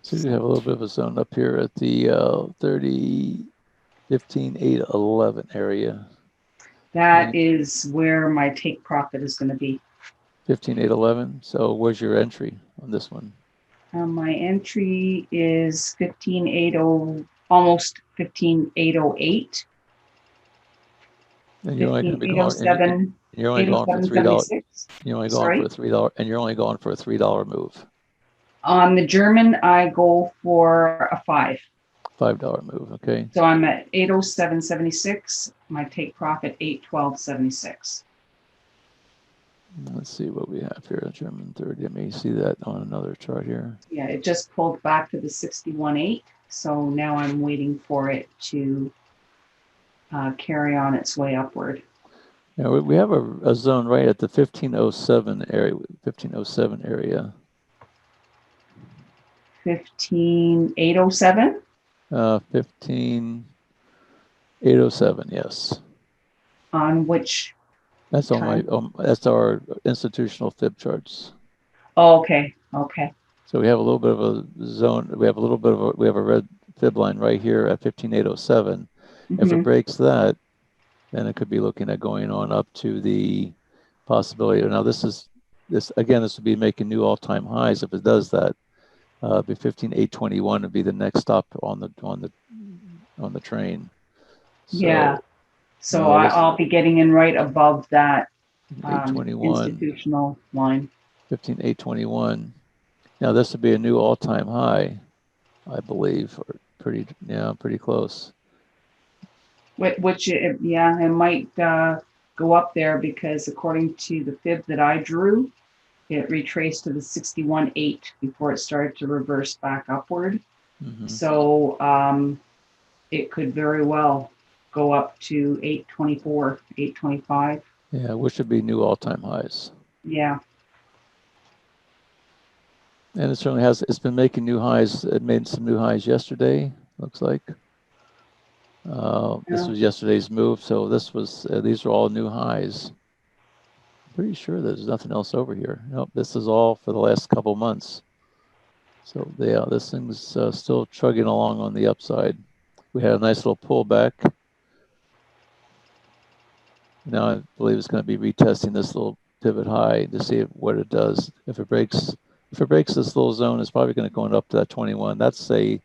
So we have a little bit of a zone up here at the 30, 15, 8, 11 area. That is where my take profit is going to be. 15, 8, 11. So where's your entry on this one? My entry is 15.80, almost 15.808. And you're only going to be going. You're only going for $3. You're only going for $3, and you're only going for a $3 move. On the German, I go for a $5 move. Okay. So I'm at 807.76. My take profit 812.76. Let's see what we have here. German 30. Let me see that on another chart here. Yeah, it just pulled back to the 61.8. So now I'm waiting for it to carry on its way upward. Yeah, we have a zone right at the 1507 area. 1507 area. 15.807. 15.807. Yes. On which? That's on my. That's our institutional fib charts. Oh, okay. Okay. So we have a little bit of a zone. We have a little bit of we have a red fib line right here at 15.807. Mm-hmm. If it breaks that, then it could be looking at going on up to the possibility. Now this would be making new all-time highs. If it does that, be 15.821 would be the next stop on the train. So, yeah. So I'll be getting in right above that institutional line. 15.821. Now this would be a new all-time high, I believe, or pretty close. Which it might go up there because according to the fib that I drew, it retraced to the 61.8 before it started to reverse back upward. Mhm. So it could very well go up to 824, 825. Yeah, which would be new all-time highs. Yeah. And it certainly has. It's been making new highs. It made some new highs yesterday. Looks like. This Yeah. was yesterday's move. So this was. These are all new highs. Pretty sure there's nothing else over here. Nope. This is all for the last couple months. So yeah, this thing's still chugging along on the upside. We had a nice little pullback. Now I believe it's going to be retesting this little pivot high to see what it does. If it breaks this little zone, it's probably going to go up to that 21. That's a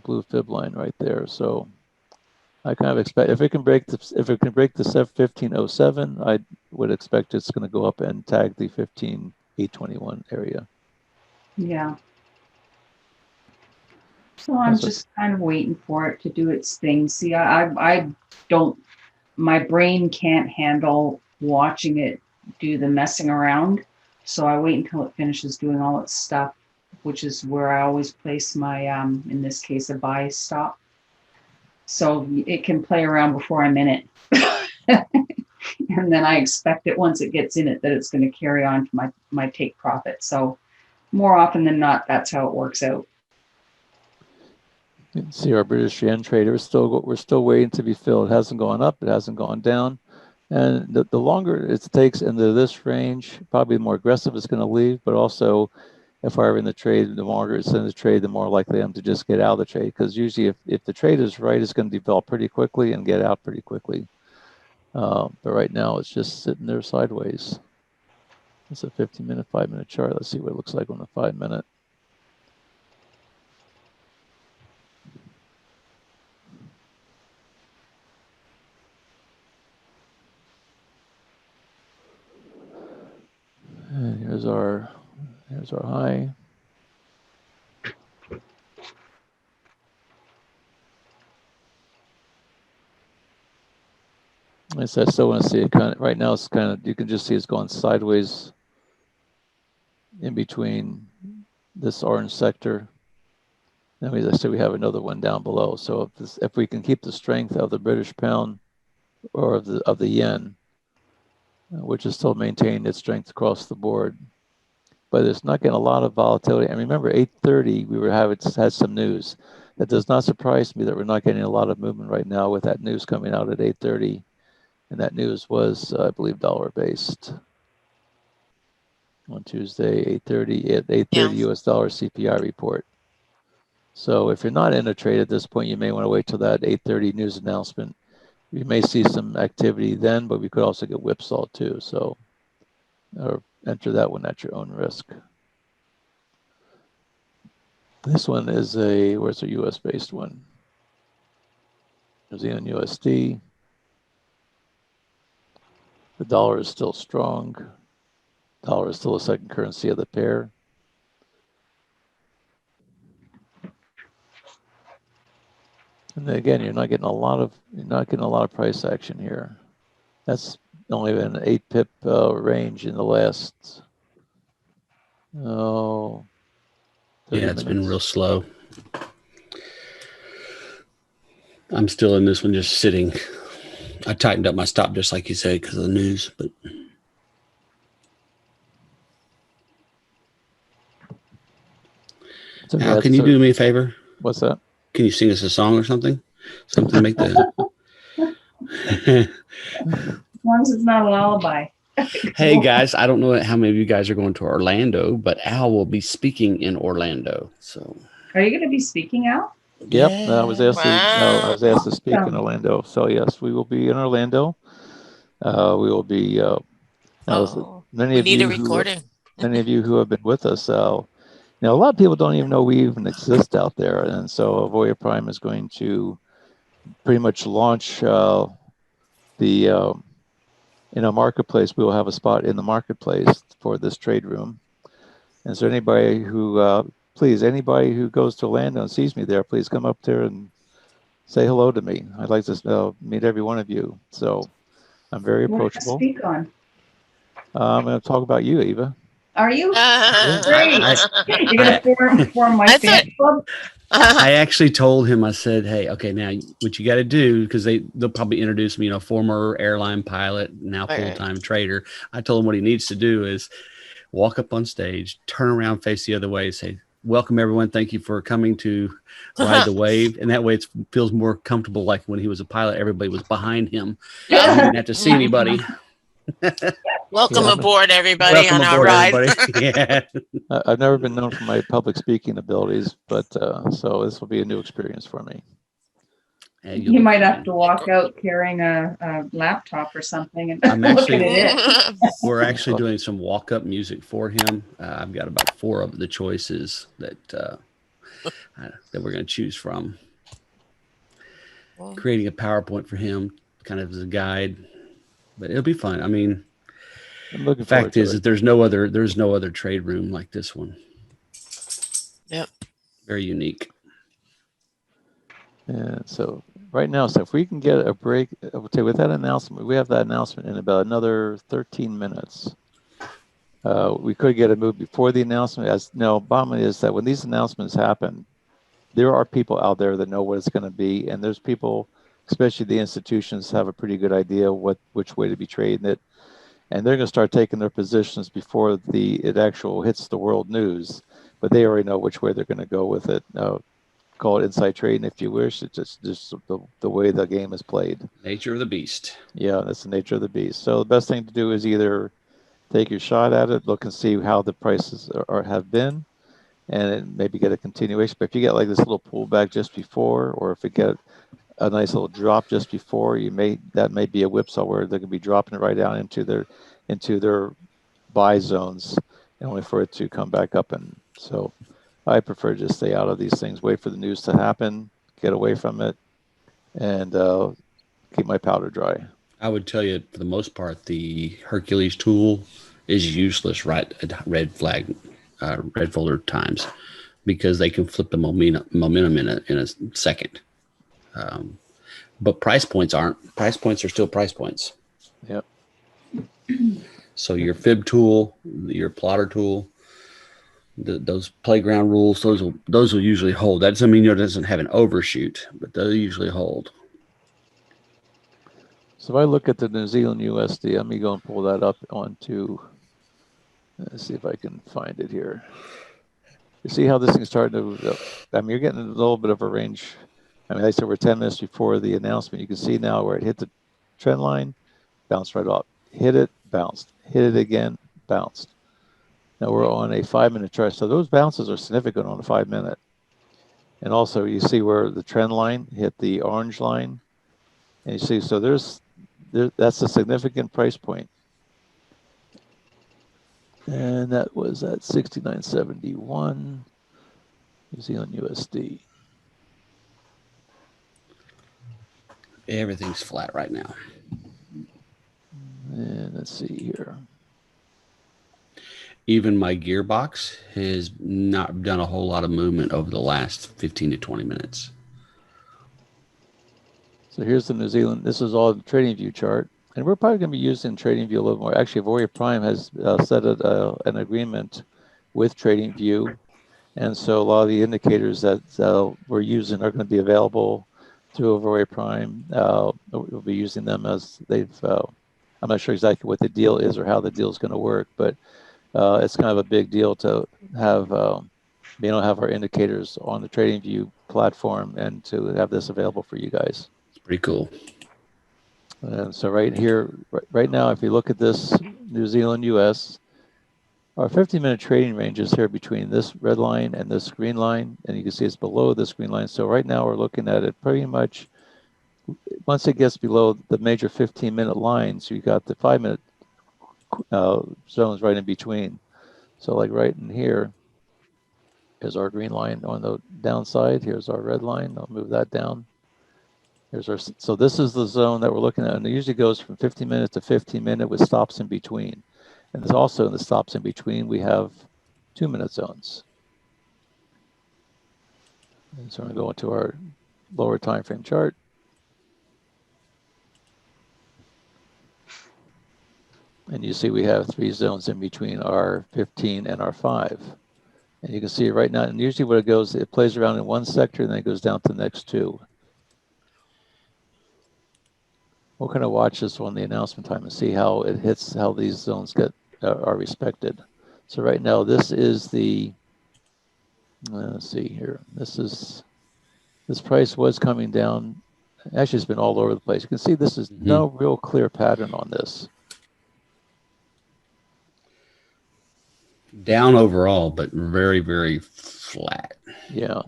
blue fib line right there. So I kind of expect if it can break the 1507, I would expect it's going to go up and tag the 15821 area. Yeah. So I'm just kind of waiting for it to do its thing. See, I don't, my brain can't handle watching it do the messing around. So I wait until it finishes doing all its stuff, which is where I always place my, in this case, a buy stop. So it can play around before I'm in it. And then I expect it once it gets in it that it's going to carry on to my take profit. So more often than not, that's how it works out. You can see our British yen trader we're still waiting to be filled. It hasn't gone up, it hasn't gone down. And the longer it takes into this range, probably the more aggressive it's going to leave. But also, if I were in the trade, the longer it's in the trade, the more likely I am to just get out of the trade. Because usually, if the trade is right, it's going to develop pretty quickly and get out pretty quickly. But right now, it's just sitting there sideways. It's a 15-minute, 5-minute chart. Let's see what it looks like on the 5-minute. And here's our high. I still want to see it kind of, right now it's kind of, you can just see it's going sideways in between this orange sector. And as I said, we have another one down below. So if we can keep the strength of the British pound or of the yen, which is still maintaining its strength across the board, but it's not getting a lot of volatility. And remember, 8:30 had some news. That does not surprise me that we're not getting a lot of movement right now with that news coming out at 8:30. And that news was, I believe, dollar-based on Tuesday, 8:30 US dollar CPI report. So if you're not in a trade at this point, you may want to wait till that 8:30 news announcement. You may see some activity then, but we could also get whipsawed too. So, or enter that one at your own risk. This one is where's a US-based one? New Zealand USD. The dollar is still strong. Dollar is still a second currency of the pair. And again, you're not getting a lot of price action here. That's only been an 8 pip range in the last Yeah, it's minutes. been real slow. I'm still in this one, just sitting. I tightened up my stop just like you said because of the news, but so Al, can you do me a favor? What's that? Can you sing us a song or something? Something to make the. As long as it's not a lullaby. Hey guys, I don't know how many of you guys are going to Orlando, but Al will be speaking in Orlando. So, are you going to be speaking, Al? Yep, I was asked to speak in Awesome. Orlando. So yes, we will be in Orlando. We will be. We need a recording. Many of you who have been with us, a lot of people don't even know we even exist out there, and so Auvoria Prime is going to pretty much launch in a marketplace. We will have a spot in the marketplace for this trade room. And so anybody who goes to Orlando and sees me there, please come up there and say hello to me. I'd like to meet every one of you. So I'm very approachable. What do you speak on? I'm going to talk about you, Eva. Are you? Great. I, You're gonna form my I fan thought- club? I actually told him, I said, hey, okay, now what you got to do, because they'll probably introduce me, former airline pilot, now Right. full-time trader. I told him what he needs to do is walk up on stage, turn around, face the other way, say, welcome everyone. Thank you for coming to ride the wave. And that way it feels more comfortable. Like when he was a pilot, everybody was behind him. Yeah. And he didn't have to see anybody. Welcome Yeah. aboard, everybody, Welcome on our aboard, ride. everybody. Yeah. I've never been known for my public speaking abilities, but so this will be a new experience for me. And you'll You be might fine. have to walk out carrying a laptop or something and I'm looking actually- at it. We're actually doing some walk-up music for him. I've got about 4 of the choices that we're going to choose from. Creating a PowerPoint for him, kind of as a guide, but it'll be fun. I mean, I'm looking the forward fact to is it. that there's no other trade room like this one. Yep. Very unique. And so right now, so if we can get a break, okay, with that announcement, we have that announcement in about another 13 minutes. We could get a move before the announcement. As no, bottom line is that when these announcements happen, there are people out there that know what it's going to be, and there's people, especially the institutions, have a pretty good idea which way to be trading it, and they're going to start taking their positions before it actual hits the world news. But they already know which way they're going to go with it. Call it inside trading if you wish. It's just the way the game is played. Nature of the beast. Yeah, that's the nature of the beast. So the best thing to do is either take your shot at it, look and see how the prices have been, and maybe get a continuation. But if you get like this little pullback just before, or if it get a nice little drop just before, that may be a whipsaw where they're going to be dropping it right down into their buy zones, and only for it to come back up. And so I prefer to just stay out of these things, wait for the news to happen, get away from it, and keep my powder dry. I would tell you, for the most part, the Hercules tool is useless right at red folder times, because they can flip the momentum in a second. But price points aren't. Price points are still price points. Yep. So your fib tool, your plotter tool, those playground rules, those will usually hold. That doesn't mean it doesn't have an overshoot, but they'll usually hold. So if I look at the New Zealand USD, let me go and pull that up onto, let's see if I can find it here. You see how this thing's starting to, I mean, you're getting a little bit of a range. I mean, like I said, we're 10 minutes before the announcement. You can see now where it hit the trend line, bounced right off. Hit it, bounced. Hit it again, bounced. Now we're on a 5-minute chart. So those bounces are significant on a 5-minute. And also you see where the trend line hit the orange line. And you see, so that's a significant price point. And that was at 69.71 New Zealand USD. Everything's flat right now. And let's see here. Even my gearbox has not done a whole lot of movement over the last 15 to 20 minutes. So here's the New Zealand. This is all the TradingView chart. And we're probably going to be using TradingView a little more. Actually, Auvoria Prime has set an agreement with TradingView. And so a lot of the indicators that we're using are going to be available through Auvoria Prime. We'll be using them as I'm not sure exactly what the deal is or how the deal is going to work, but it's kind of a big deal to have have our indicators on the TradingView platform and to have this available for you guys. It's pretty cool. And so right here, right now, if you look at this New Zealand US, our 50-minute trading range is here between this red line and this green line, and you can see it's below this green line. So right now we're looking at it pretty much, once it gets below the major 15-minute lines, you got the 5-minute zones right in between. So like right in here is our green line on the downside. Here's our red line. I'll move that down. So this is the zone that we're looking at, and it usually goes from 15 minutes to 15 minutes with stops in between. And there's also in the stops in between, we have 2-minute zones. And so I'm going to go into our lower time frame chart. And you see we have 3 zones in between our 15 and our 5. And you can see right now, and usually what it goes, it plays around in one sector and then it goes down to the next 2. We'll kind of watch this on the announcement time and see how it hits, how these zones are respected. So right now, this is the, let's see here. This price was coming down. Actually, it's been all over the place. You can see this is no real clear pattern on this. Down overall, but very, very flat. Yeah.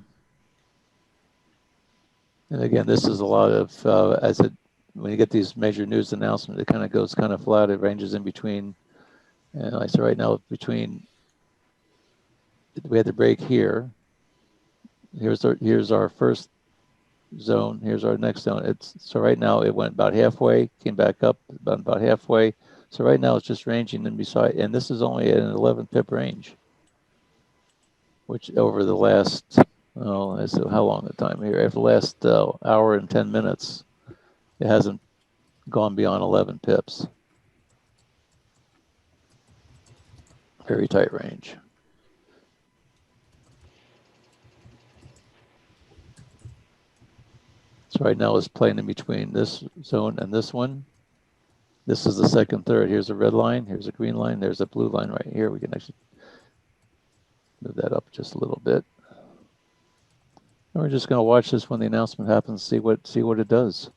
And again, this is a lot of, when you get these major news announcements, it kind of goes kind of flat. It ranges in between. And like I said, right now, we had the break here. Here's our first zone. Here's our next zone. So right now it went about halfway, came back up about halfway. So right now it's just ranging in beside, and this is only at an 11 pip range, which over the last, I said, how long the time here? After the last hour and 10 minutes, it hasn't gone beyond 11 pips. Very tight range. So right now it's playing in between this zone and this one. This is the second third. Here's a red line. Here's a green line. There's a blue line right here. We can actually move that up just a little bit. And we're just going to watch this when the announcement happens, see what it does.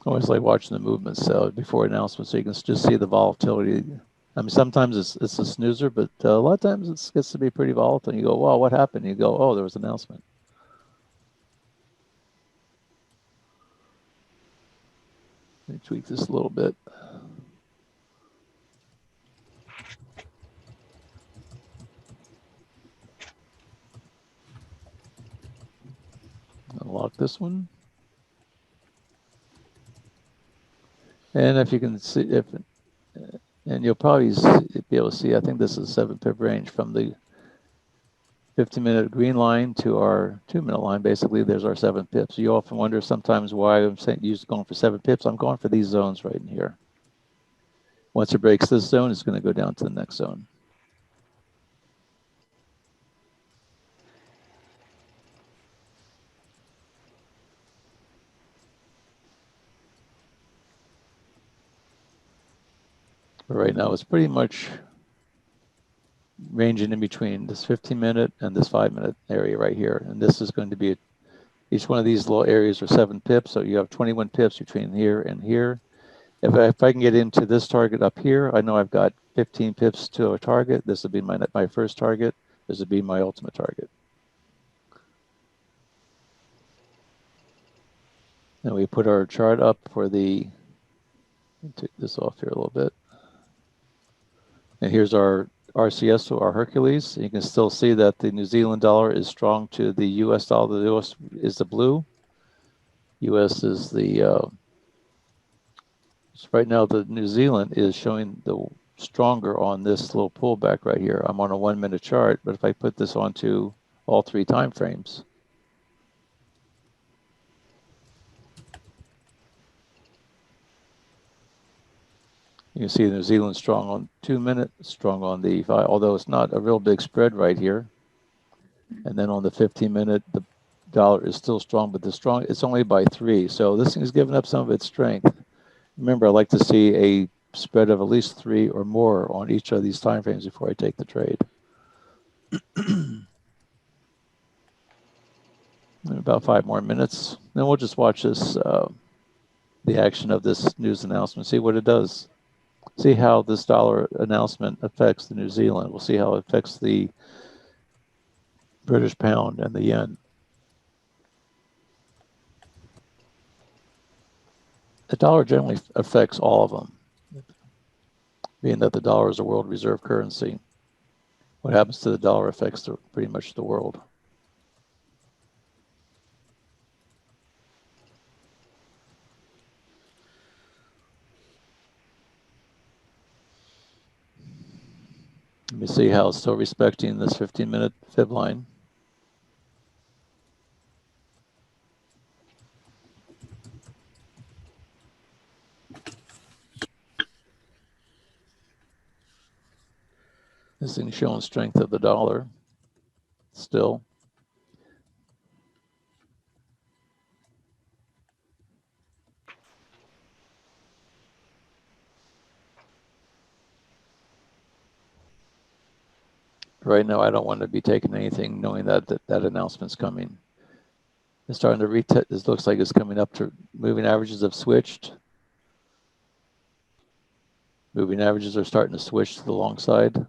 I always like watching the movements before announcements, so you can just see the volatility. I mean, sometimes it's a snoozer, but a lot of times it gets to be pretty volatile. And you go, wow, what happened? You go, oh, there was an announcement. Let me tweak this a little bit. Unlock this one. And if you can see, and you'll probably be able to see, I think this is a 7 pip range from the 15-minute green line to our 2-minute line. Basically, there's our 7 pips. You often wonder sometimes why I'm saying going for 7 pips. I'm going for these zones right in here. Once it breaks this zone, it's going to go down to the next zone. But right now, it's pretty much ranging in between this 15-minute and this 5-minute area right here. And this is going to be, each one of these little areas are 7 pips. So you have 21 pips between here and here. If I can get into this target up here, I know I've got 15 pips to a target. This would be my first target. This would be my ultimate target. And we put our chart up for the, take this off here a little bit. And here's our RCS, so our Hercules. You can still see that the New Zealand dollar is strong to the US dollar. The US is the blue. US is the, so right now the New Zealand is showing the stronger on this little pullback right here. I'm on a 1-minute chart, but if I put this onto all 3 time frames, you can see New Zealand strong on 2-minute, strong on the 5, although it's not a real big spread right here. And then on the 15-minute, the dollar is still strong, but it's only by 3. So this thing is giving up some of its strength. Remember, I like to see a spread of at least 3 or more on each of these time frames before I take the trade. About 5 more minutes. Then we'll just watch this, the action of this news announcement, see what it does. See how this dollar announcement affects the New Zealand. We'll see how it affects the British pound and the yen. The dollar generally affects all of them, being that the dollar is a world reserve currency. What happens to the dollar affects pretty much the world. Let me see how it's still respecting this 15-minute fib line. This thing showing strength of the dollar still. Right now, I don't want to be taking anything knowing that announcement's coming. It's starting to retest. This looks like it's coming up to moving averages have switched. Moving averages are starting to switch to the long side.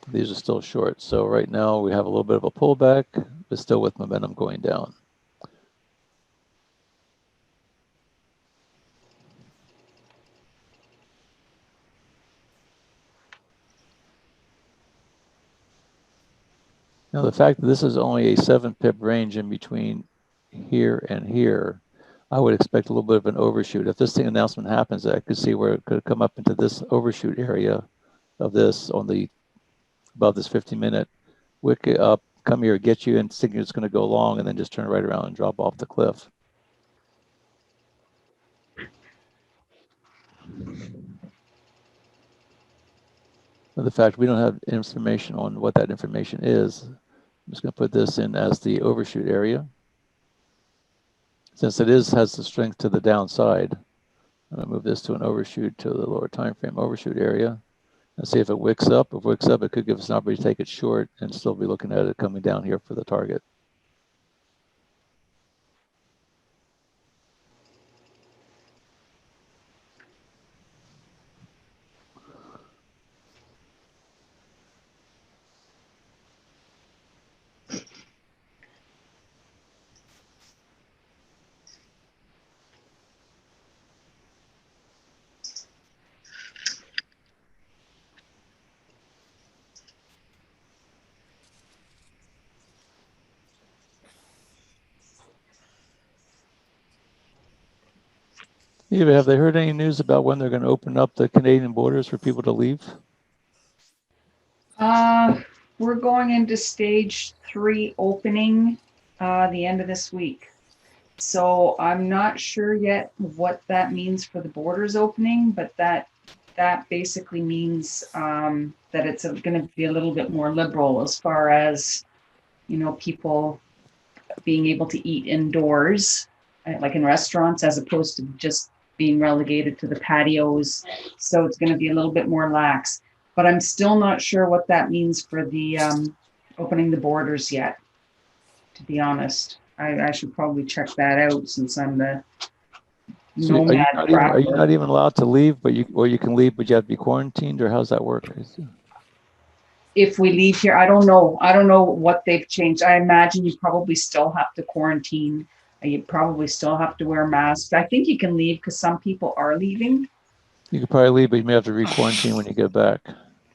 These are still short. So right now we have a little bit of a pullback, but still with momentum going down. Now, the fact that this is only a 7-pip range in between here and here, I would expect a little bit of an overshoot. If this thing announcement happens, I could see where it could come up into this overshoot area of this on the above this 50-minute wick up, come here, get you, and thinking it's going to go long, and then just turn right around and drop off the cliff. But the fact we don't have information on what that information is, I'm just going to put this in as the overshoot area. Since it has the strength to the downside, I'm going to move this to an overshoot to the lower time frame overshoot area and see if it wicks up. If it wicks up, it could give us an opportunity to take it short and still be looking at it coming down here for the target. Eva, have they heard any news about when they're going to open up the Canadian borders for people to leave? We're going into stage 3 opening the end of this week. So I'm not sure yet what that means for the borders opening, but that basically means that it's going to be a little bit more liberal as far as, you know, people being able to eat indoors, like in restaurants, as opposed to just being relegated to the patios. So it's going to be a little bit more lax. But I'm still not sure what that means for the opening the borders yet, to be honest. I should probably check that out since I'm the nomad. Are you not even allowed to leave, but you can leave, but you have to be quarantined, or how's that work? If we leave here, I don't know. I don't know what they've changed. I imagine you probably still have to quarantine. You probably still have to wear masks. I think you can leave because some people are leaving. You could probably leave, but you may have to re-quarantine when you get back.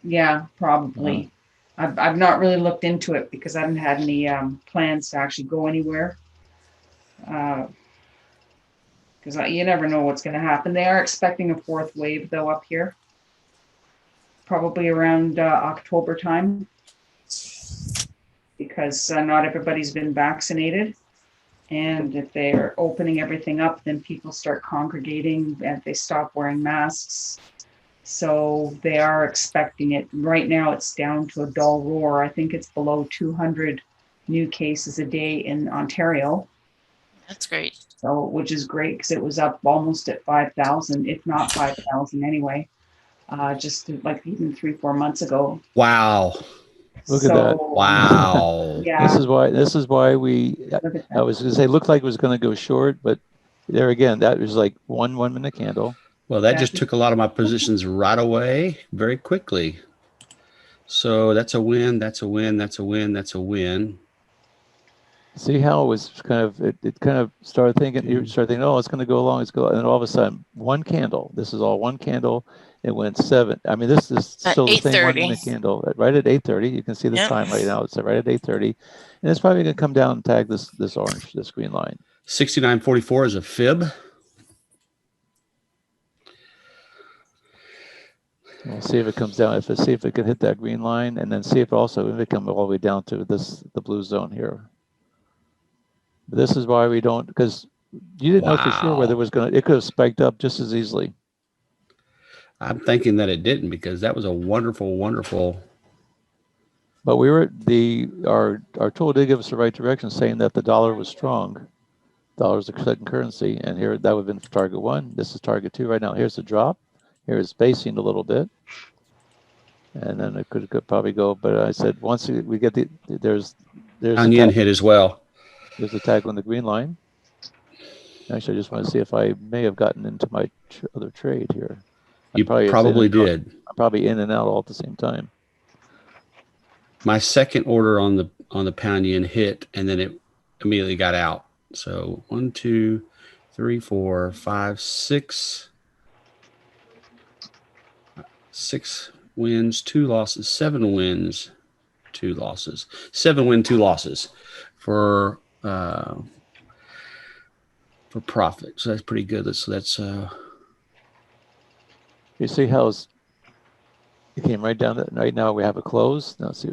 Yeah, probably. I've not really looked into it because I haven't had any plans to actually go anywhere. Because you never know what's going to happen. They are expecting a 4th wave, though, up here. Probably around October time. Because not everybody's been vaccinated. And if they're opening everything up, then people start congregating and they stop wearing masks. So they are expecting it. Right now it's down to a dull roar. I think it's below 200 new cases a day in Ontario. That's great. So, which is great because it was up almost at 5,000, if not 5,000 anyway, just like even 3-4 months ago. Wow. Look at that. Wow. Yeah. This is why I was going to say, it looked like it was going to go short, but there again, that was like one minute candle. Well, that just took a lot of my positions right away very quickly. So that's a win. That's a win. That's a win. That's a win. See how it was kind of, it kind of started thinking, you start thinking, oh, it's going to go along. And then all of a sudden, one candle. This is all one candle. It went 7. I mean, this is still the same 1 minute candle. Right at 8:30. You can see the time right now. It's right at 8:30. And it's probably going to come down and tag this orange, this green line. 69.44 is a fib. We'll see if it comes down. See if it can hit that green line, and then see if it comes all the way down to the blue zone here. But this is why we don't, because you didn't know for sure whether it was going to. It could have spiked up just as easily. I'm thinking that it didn't, because that was a wonderful, wonderful. But we were our tool did give us the right direction, saying that the dollar was strong. Dollar is the second currency, and here that would have been for target 1. This is target 2 right now. Here's the drop. Here is spacing a little bit, and then it could probably go. But I said once we get there's Pound yen hit as well. There's a tag on the green line. Actually, I just want to see if I may have gotten into my other trade here. You probably did. I'm probably in and out all at the same time. My second order on the pound yen hit, and then it immediately got out. So 1, 2, 3, 4, 5, 6. 6 wins, 2 losses, 7 wins, 2 losses. 7 win, 2 losses for profit. So that's pretty good. That's you see how it came right down. Right now we have a close. Now see,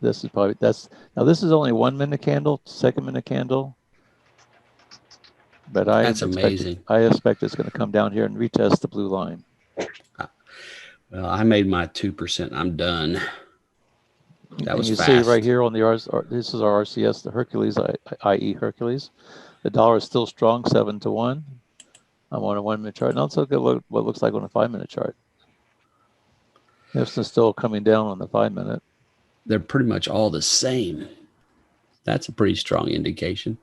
this is probably now this is only 1 minute candle, 2nd minute candle. But that's amazing. I expect it's going to come down here and retest the blue line. Well, I made my 2%. I'm done. That was fast. You see right here on the this is our RCS, the Hercules, i.e. Hercules. The dollar is still strong, 7-1. I'm on a 1 minute chart. Now let's look at what it looks like on a 5 minute chart. This is still coming down on the 5 minute. They're pretty much all the same. That's a pretty strong indication.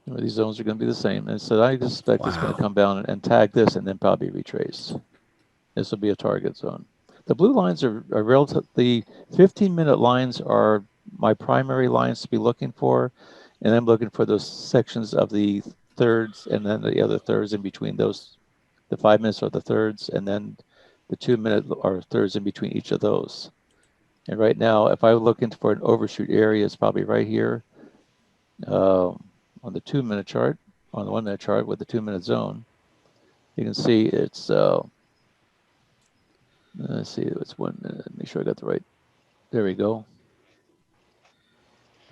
These zones are going to be the same. And so I expect it's going to come down and tag this and then probably retrace. This will be a target zone. The blue lines are relative. The 15-minute lines are my primary lines to be looking for. And I'm looking for those sections of the thirds and then the other thirds in between those. The 5 minutes are the thirds, and then the 2 minute are thirds in between each of those. And right now, if I were looking for an overshoot area, it's probably right here on the 2 minute chart, on the 1 minute chart with the 2 minute zone. You can see it's, let's see, it's 1 minute. Make sure I got the right. There we go.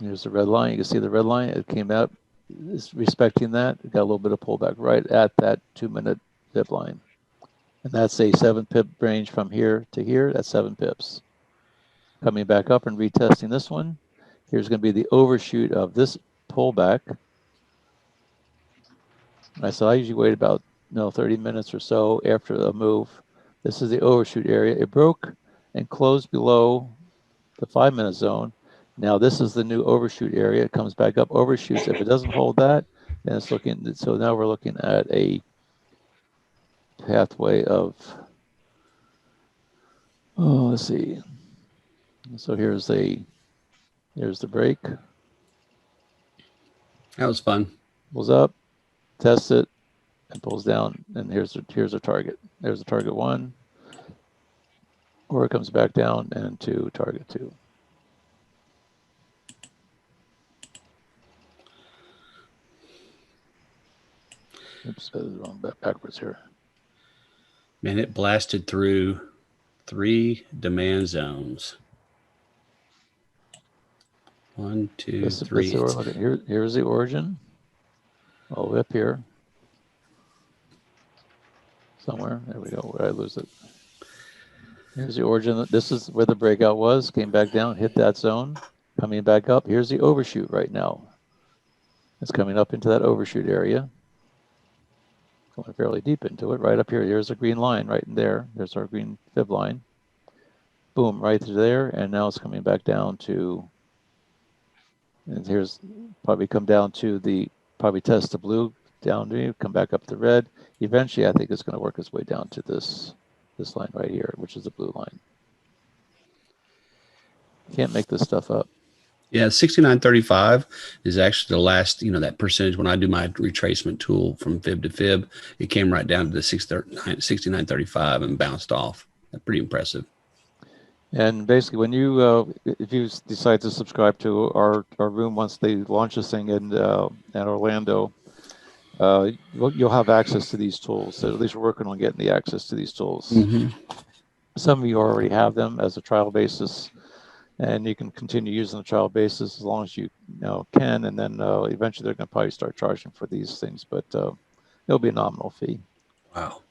Here's the red line. You can see the red line. It came out. It's respecting that. It got a little bit of pullback right at that 2 minute pip line. And that's a 7 pip range from here to here. That's 7 pips. Coming back up and retesting this one. Here's going to be the overshoot of this pullback. I said I usually wait about 30 minutes or so after the move. This is the overshoot area. It broke and closed below the 5 minute zone. Now this is the new overshoot area. It comes back up, overshoots. If it doesn't hold that, then it's looking. So now we're looking at a pathway of. Oh, let's see. So here's the break. That was fun. Pulls up, tests it, and pulls down. And here's a target. There's a target 1. Or it comes back down and to target 2. Oops, wrong backwards here. Man, it blasted through 3 demand zones. 1, 2, 3. Here's the origin. All the way up here. Somewhere. There we go. Where I lose it. Here's the origin. This is where the breakout was. Came back down, hit that zone. Coming back up. Here's the overshoot right now. It's coming up into that overshoot area. Going fairly deep into it. Right up here. There's a green line right in there. There's our green fib line. Boom, right there. And now it's coming back down to, and here's probably come down to the, probably test the blue down to you, come back up to red. Eventually, I think it's going to work its way down to this line right here, which is the blue line. Can't make this stuff up. Yeah, 69.35 is actually the last, that percentage. When I do my retracement tool from fib to fib, it came right down to the 69.35 and bounced off. That's pretty impressive. And basically, when you, if you decide to subscribe to our room once they launch this thing in Orlando, you'll have access to these tools. So at least we're working on getting the access to these tools. Mm-hmm. Some of you already have them as a trial basis, and you can continue using the trial basis as long as you can. And then eventually they're going to probably start charging for these things, but it'll be a nominal fee. Wow.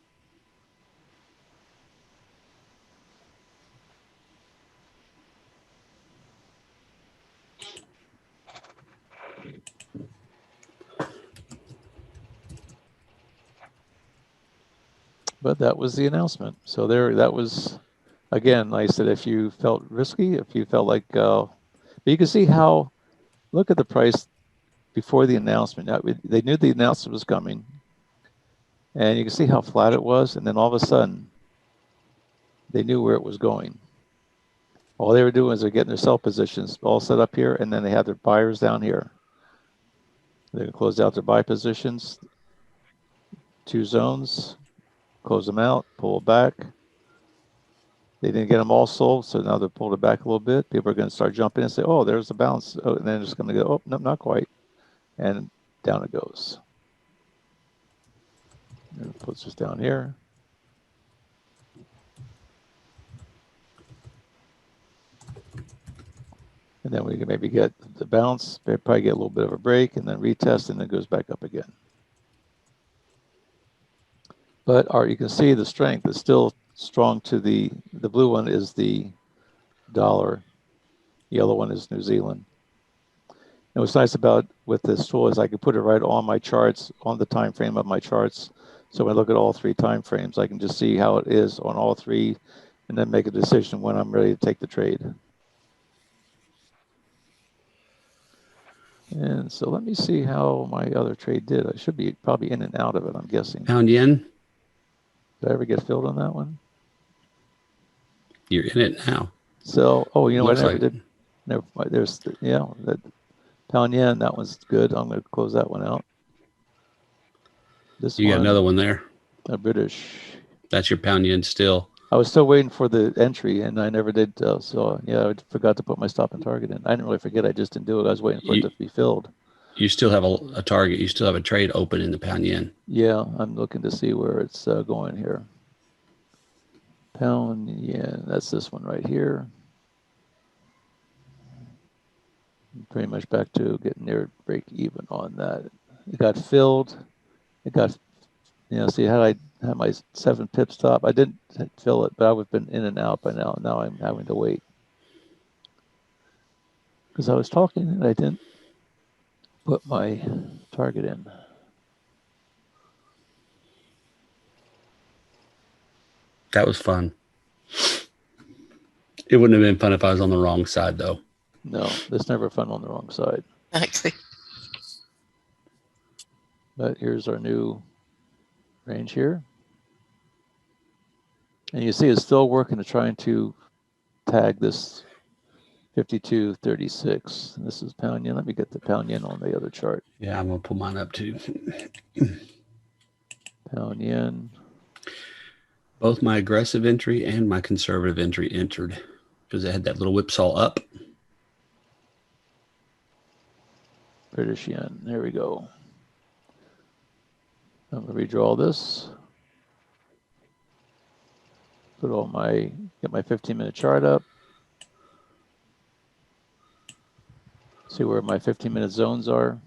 But that was the announcement. So that was, again, like I said, if you felt risky, if you felt like, but you can see how, look at the price before the announcement. Now, they knew the announcement was coming, and you can see how flat it was. And then all of a sudden, they knew where it was going. All they were doing is they're getting their sell positions all set up here, and then they had their buyers down here. They're going to close out their buy positions, 2 zones, close them out, pull it back. They didn't get them all sold, so now they pulled it back a little bit. People are going to start jumping and say, oh, there's the bounce. Oh, and then it's going to go, oh, no, not quite. And down it goes. And it puts us down here. And then we can maybe get the bounce, probably get a little bit of a break, and then retest, and then it goes back up again. But you can see the strength is still strong to the blue one is the dollar, yellow one is New Zealand. And what's nice about with this tool is I can put it right on my charts, on the time frame of my charts. So when I look at all 3 time frames, I can just see how it is on all 3 and then make a decision when I'm ready to take the trade. And so let me see how my other trade did. I should be probably in and out of it, I'm guessing. Pound yen. Did I ever get filled on that one? You're in it now. So, oh, you know what? I never Looks did. Never. There's, yeah, that pound yen. That one's good. I'm going to close that one out. This You one, got another one there. a British. That's your pound yen still. I was still waiting for the entry, and I never did. So, yeah, I forgot to put my stop and target in. I didn't really forget. I just didn't do it. I was waiting for it to be filled. You still have a target. You still have a trade open in the pound yen. Yeah, I'm looking to see where it's going here. Pound yen. That's this one right here. Pretty much back to getting near break even on that. It got filled. It got, you know, see how I had my 7 pip stop. I didn't fill it, but I would have been in and out by now. Now I'm having to wait. Because I was talking and I didn't put my target in. That was fun. It wouldn't have been fun if I was on the wrong side, though. No, it's never fun on the wrong side. Exactly. But here's our new range here. And you see it's still working to trying to tag this 52.36. This is pound yen. Let me get the pound yen on the other chart. Yeah, I'm going to pull mine up too. Pound yen. Both my aggressive entry and my conservative entry entered because it had that little whipsaw up. British yen. There we go. I'm going to redraw this. Get my 15-minute chart up. See where my 15-minute zones are.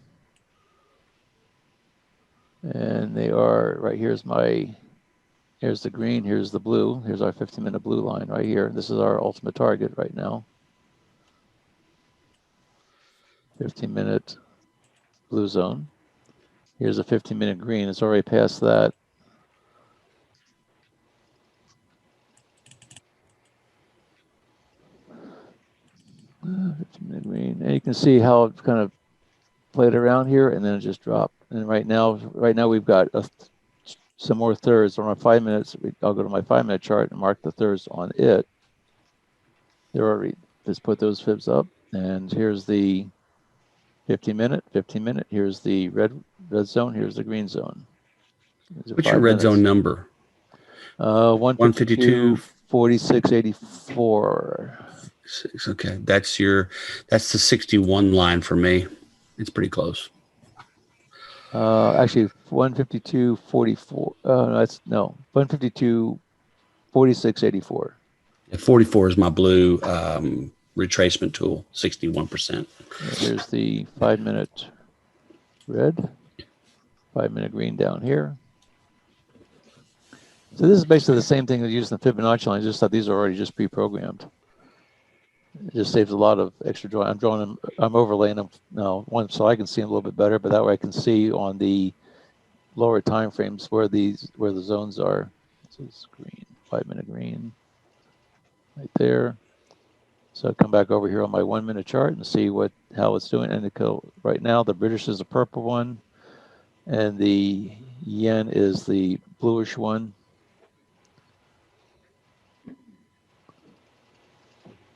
And they are right here's the green, here's the blue. Here's our 15-minute blue line right here. This is our ultimate target right now. 15-minute blue zone. Here's a 15-minute green. It's already past that. Green. And you can see how it kind of played around here and then it just dropped. And right now we've got some more thirds on our 5 minutes. I'll go to my 5-minute chart and mark the thirds on it. They're already, just put those fibs up. And here's the 15-minute. Here's the red zone. Here's the green zone. What's your red zone number? 152, 46, 84. Okay, that's the 61 line for me. It's pretty close. Actually 152, 44. That's no 152, 46, 84. Yeah, 44 is my blue retracement tool. 61%. Here's the 5-minute red, 5-minute green down here. So this is basically the same thing that using the Fibonacci line. Just that these are already just pre-programmed. It just saves a lot of extra drawing. I'm drawing them. I'm overlaying them now one so I can see them a little bit better. But that way I can see on the lower time frames where the zones are. This is green, 5-minute green, right there. So I'll come back over here on my 1-minute chart and see how it's doing. And right now, the British is the purple one, and the yen is the bluish one.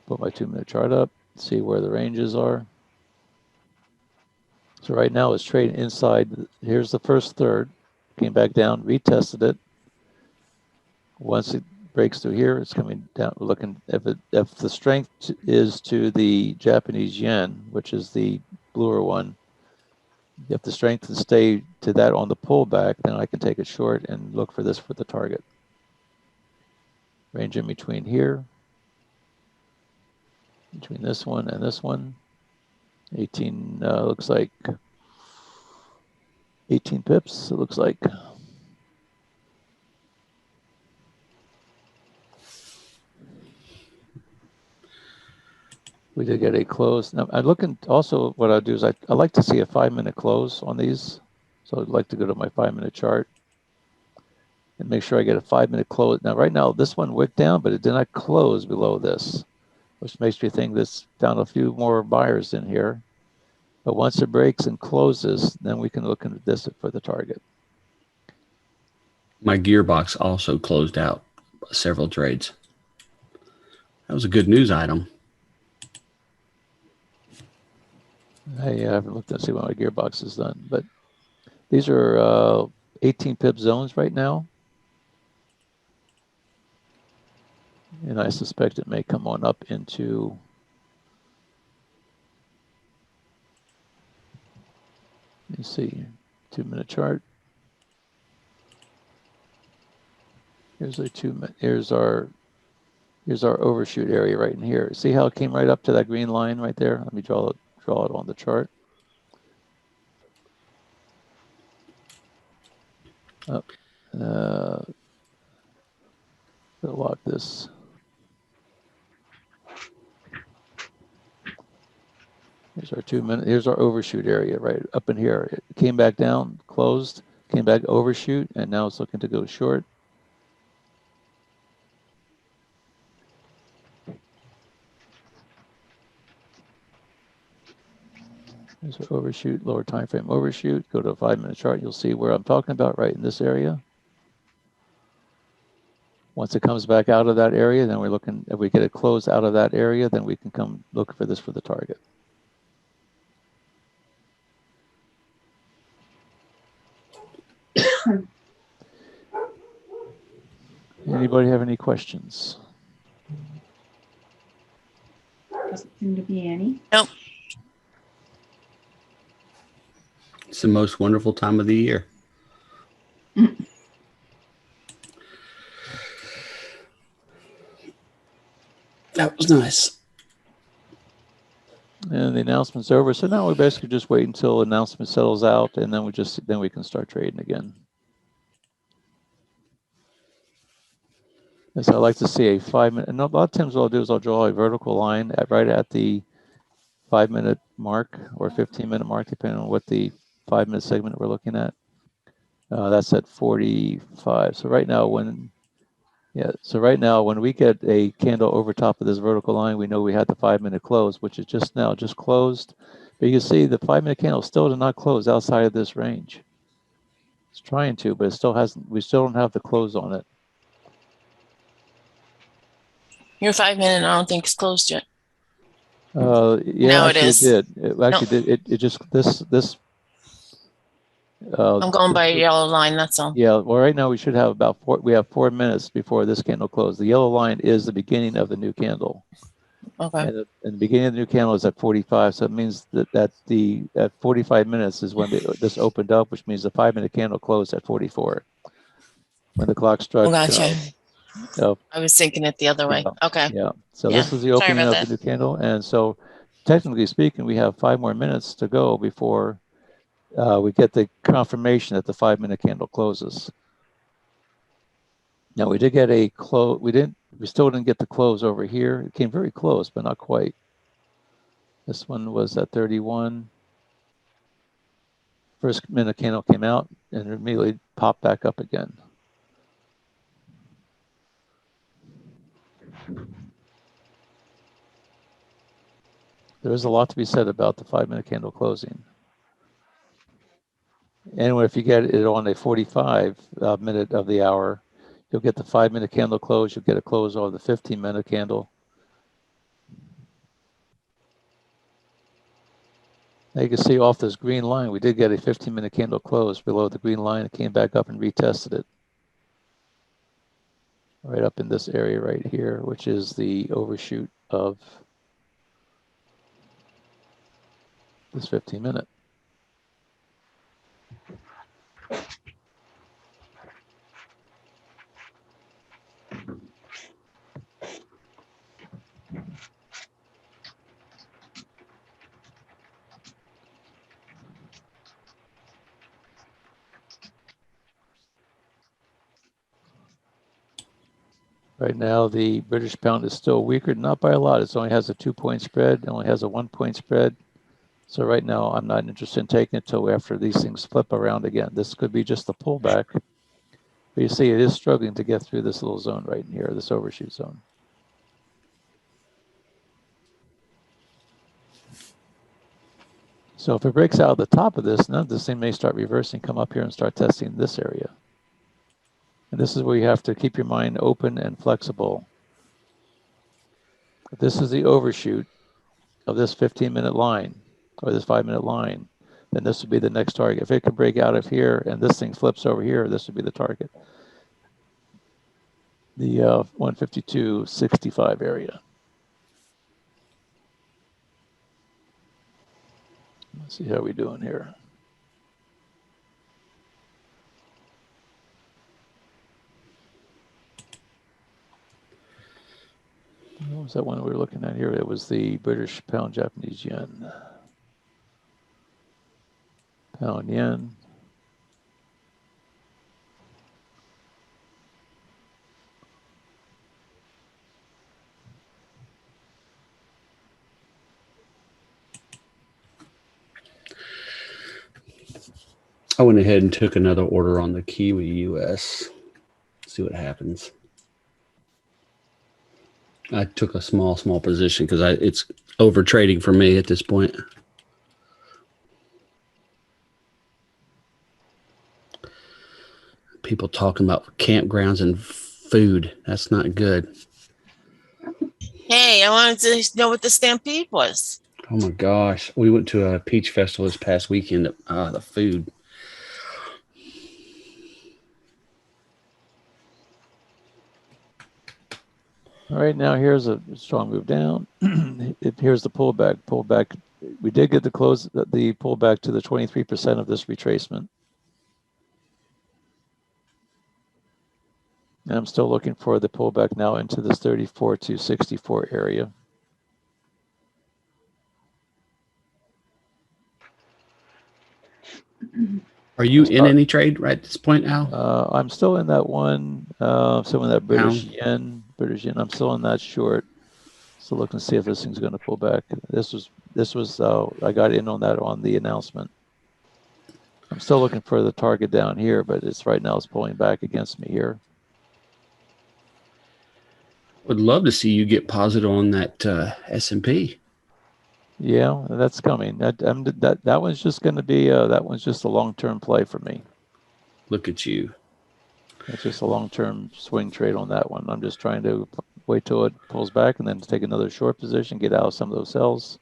Put my 2-minute chart up, see where the ranges are. So right now it's trading inside. Here's the first third. Came back down, retested it. Once it breaks through here, it's coming down. Looking if the strength is to the Japanese yen, which is the bluer one. If the strength can stay to that on the pullback, then I can take it short and look for this for the target. Range in between here, between this one and this one. 18 looks like 18 pips. It looks like. We did get a close. Now, I'm looking also, what I'll do is I like to see a 5-minute close on these. So I'd like to go to my 5-minute chart and make sure I get a 5-minute close. Now, right now, this one wicked down, but it did not close below this, which makes me think this found a few more buyers in here. But once it breaks and closes, then we can look into this for the target. My gearbox also closed out several trades. That was a good news item. I haven't looked to see what my gearbox has done, but these are 18 pip zones right now. And I suspect it may come on up into let me see, 2-minute chart. Here's our overshoot area right in here. See how it came right up to that green line right there? Let me draw it on the chart. Up. Lock this. Here's our 2-minute. Here's our overshoot area right up in here. It came back down, closed, came back overshoot, and now it's looking to go short. There's our overshoot, lower time frame overshoot. Go to a 5-minute chart. You'll see where I'm talking about right in this area. Once it comes back out of that area, then we're looking, if we get it closed out of that area, then we can come look for this for the target. Anybody have any questions? Doesn't seem to be any. Nope. It's the most wonderful time of the year. That was nice. And the announcement's over. So now we basically just wait until the announcement settles out, and then we can start trading again. And so I like to see a 5-minute, and a lot of times what I'll do is I'll draw a vertical line right at the 5-minute mark or 15-minute mark, depending on what the 5-minute segment we're looking at. That's at 45. So right now when we get a candle over top of this vertical line, we know we had the 5-minute close, which is just closed. But you can see the 5-minute candle still did not close outside of this range. It's trying to, but it still hasn't. We still don't have the close on it. Your 5-minute, I don't think it's closed yet. Yeah, No, actually it is. It did. It actually did. It just this. I'm going by a yellow line. That's all. Yeah. Well, right now we should have we have 4 minutes before this candle closes. The yellow line is the beginning of the new candle. Okay. And the beginning of the new candle is at 45. So it means at 45 minutes is when this opened up, which means the 5-minute candle closed at 44. When the clock struck. Oh, gotcha. So I was thinking it the other way. Okay. Yeah. So Yeah. this is the opening Sorry of about the new candle. And so technically speaking, we have 5 more minutes to go before we get the confirmation that the 5-minute candle closes. Now we did get a close. We still didn't get the close over here. It came very close, but not quite. This one was at 31. First minute candle came out and immediately popped back up again. There is a lot to be said about the 5-minute candle closing. And if you get it on a 45 minute of the hour, you'll get the 5-minute candle close. You'll get a close on the 15-minute candle. Now you can see off this green line, we did get a 15-minute candle close below the green line. It came back up and retested it. Right up in this area right here, which is the overshoot of this 15-minute. Right now, the British pound is still weaker, not by a lot. It only has a 2-point spread. It only has a 1-point spread. So right now, I'm not interested in taking it until after these things flip around again. This could be just a pullback. But you see, it is struggling to get through this little zone right in here, this overshoot zone. So if it breaks out of the top of this, then this thing may start reversing, come up here and start testing this area. And this is where you have to keep your mind open and flexible. If this is the overshoot of this 15-minute line or this 5-minute line, then this would be the next target. If it could break out of here and this thing flips over here, this would be the target. The 152.65 area. Let's see how we're doing here. What was that one we were looking at here? It was the British pound Japanese yen. Pound yen. I went ahead and took another order on the Kiwi US. See what happens. I took a small position because it's over trading for me at this point. People talking about campgrounds and food. That's not good. Hey, I wanted to know what the stampede was. Oh my gosh. We went to a peach festival this past weekend. The food. All right, now here's a strong move down. Here's the pullback. We did get the close, the pullback to the 23% of this retracement. And I'm still looking for the pullback now into this 34 to 64 area. Are you in any trade right at this point, Al? I'm still in that one. Still in that British yen. I'm still in that short. So looking to see if this thing's going to pull back. This was I got in on that on the announcement. I'm still looking for the target down here, but it's right now it's pulling back against me here. Would love to see you get positive on that S&P. Yeah, that's coming. That one's just going to be that one's just a long-term play for me. Look at you. It's just a long-term swing trade on that one. I'm just trying to wait till it pulls back and then take another short position, get out of some of those sells.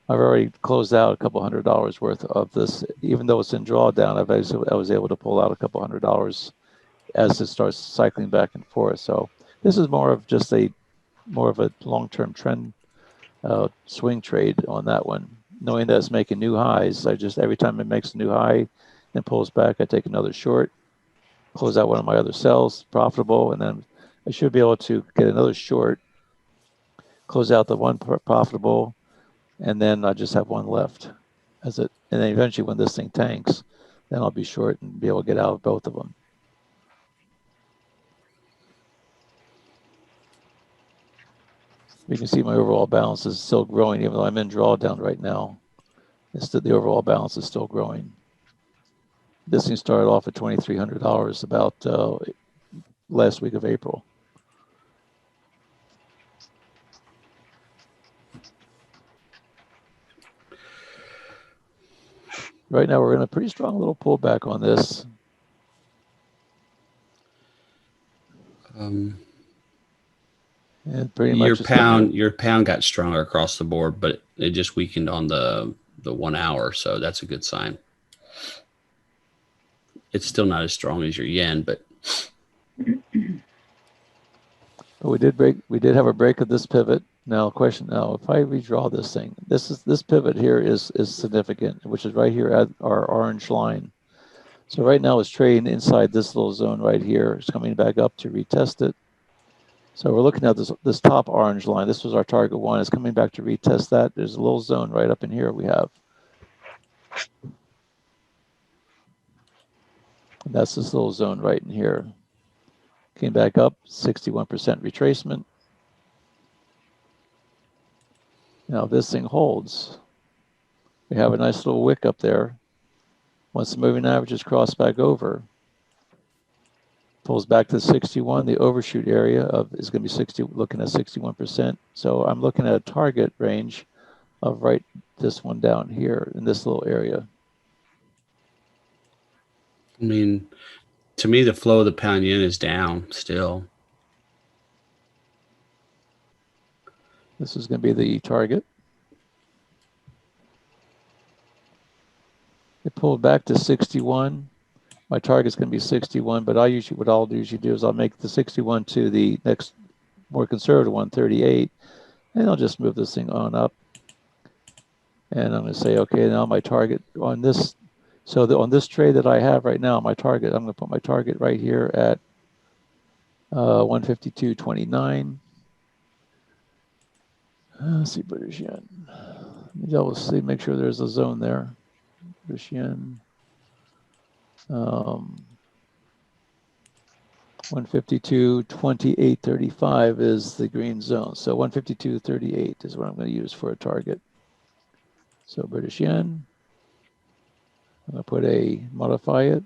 I've already closed out $200 worth of this, even though it's in drawdown. I was able to pull out $200 as it starts cycling back and forth. So this is more of just more of a long-term trend swing trade on that one. Knowing that it's making new highs, every time it makes a new high and pulls back, I take another short, close out one of my other sells, profitable, and then I should be able to get another short, close out the one profitable, and then I just have one left. And then eventually when this thing tanks, then I'll be short and be able to get out of both of them. You can see my overall balance is still growing, even though I'm in drawdown right now. The overall balance is still growing. This thing started off at $2,300 about last week of April. Right now, we're in a pretty strong little pullback on this. And pretty your much pound got stronger across the board, but it just weakened on the 1 hour, so that's a good sign. It's still not as strong as your yen, but we did have a break of this pivot. Now, question now, if I redraw this thing, this pivot here is significant, which is right here at our orange line. So right now it's trading inside this little zone right here. It's coming back up to retest it. So we're looking at this top orange line. This was our target one. It's coming back to retest that. There's a little zone right up in here we have. And that's this little zone right in here. Came back up, 61% retracement. Now if this thing holds, we have a nice little wick up there. Once the moving averages cross back over, pulls back to 61, the overshoot area is going to be 60, looking at 61%. So I'm looking at a target range of right this one down here in this little area. I mean, to me, the flow of the pound yen is down still. This is going to be the target. It pulled back to 61. My target's going to be 61, but what I'll usually do is I'll make the 61 to the next more conservative one, 38, and I'll just move this thing on up. And I'm going to say, okay, now my target on this. So on this trade that I have right now, my target, I'm going to put my target right here at 152.29. Let's see, British yen. Let me double see, make sure there's a zone there. British yen. 152.2835 is the green zone. So 152.38 is what I'm going to use for a target. So British yen. I'm going to modify it.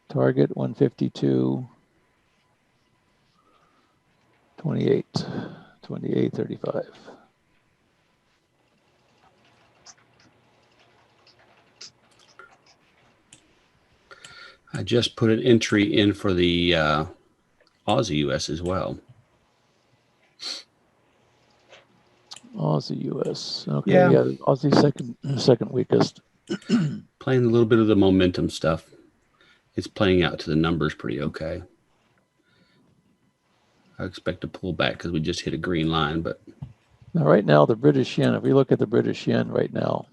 Target 152.2835. I just put an entry in for the Aussie US as well. Aussie US. Okay, Yeah. Aussie second weakest. Playing a little bit of the momentum stuff. It's playing out to the numbers pretty okay. I expect to pull back because we just hit a green line, but now right now the British yen, if we look at the British yen right now,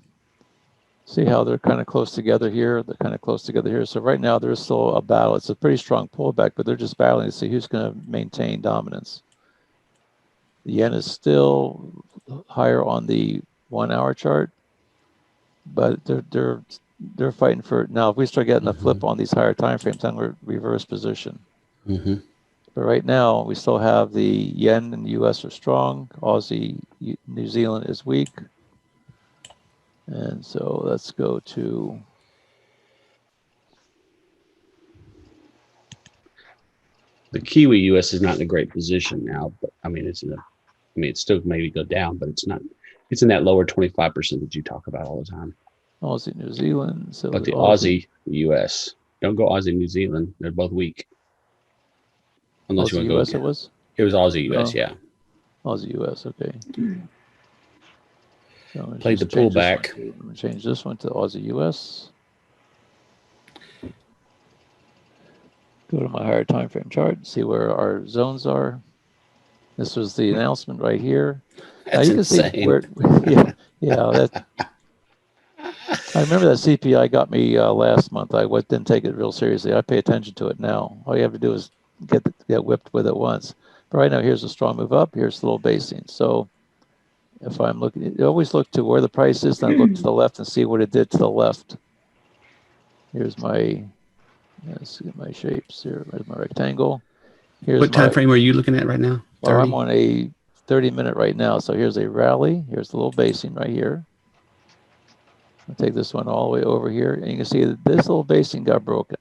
see how they're kind of close together here. They're kind of close together here. So right now there's still a battle. It's a pretty strong pullback, but they're just battling to see who's going to maintain dominance. The yen is still higher on the 1 hour chart, but they're fighting for now. If we start getting a flip on these higher time frames, then we're reverse position. But right now we still have the yen and the US are strong. Aussie, New Zealand is weak. And so let's go to the Kiwi US is not in a great position now. But I mean, it's still maybe go down, but it's not. It's in that lower 25% that you talk about all the time. Aussie, New Zealand. So but the Aussie US, don't go Aussie, New Zealand. They're both weak. Unless Aussie you want US to go. it was? It was Aussie US, yeah. Aussie US, okay. So Played the pullback. I'm going to change this one to Aussie US. Go to my higher time frame chart, see where our zones are. This was the announcement right here. That's now you can insane. see where, that. I remember that CPI got me last month. I didn't take it real seriously. I pay attention to it now. All you have to do is get whipped with it once. But right now, here's a strong move up. Here's a little basing. So if I'm looking, you always look to where the price is, then look to the left and see what it did to the left. Here's my, let's get my shapes here. There's my rectangle. Here's what time frame are you looking at right now? 30? Well, I'm on a 30-minute right now. So here's a rally. Here's the little basing right here. I'll take this one all the way over here. And you can see that this little basing got broken.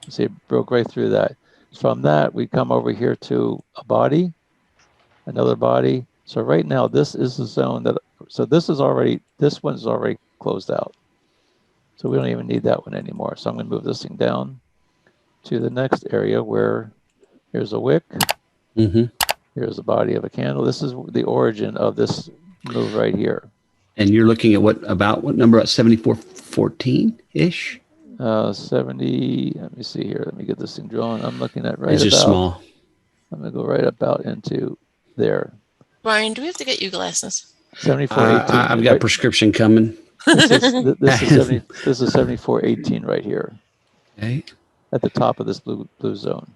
You see it broke right through that. From that, we come over here to a body, another body. So right now, this is the zone that, so this one's already closed out. So we don't even need that one anymore. So I'm going to move this thing down to the next area where here's a wick. Mm-hmm. Here's the body of a candle. This is the origin of this move right here. And you're looking at what number? At 7414-ish? 70, let me see here. Let me get this thing drawn. I'm looking at right It's just about, small. I'm going to go right about into there. Brian, do we have to get you glasses? 7418. I've got prescription coming. This is 7418 right here Okay. at the top of this blue zone.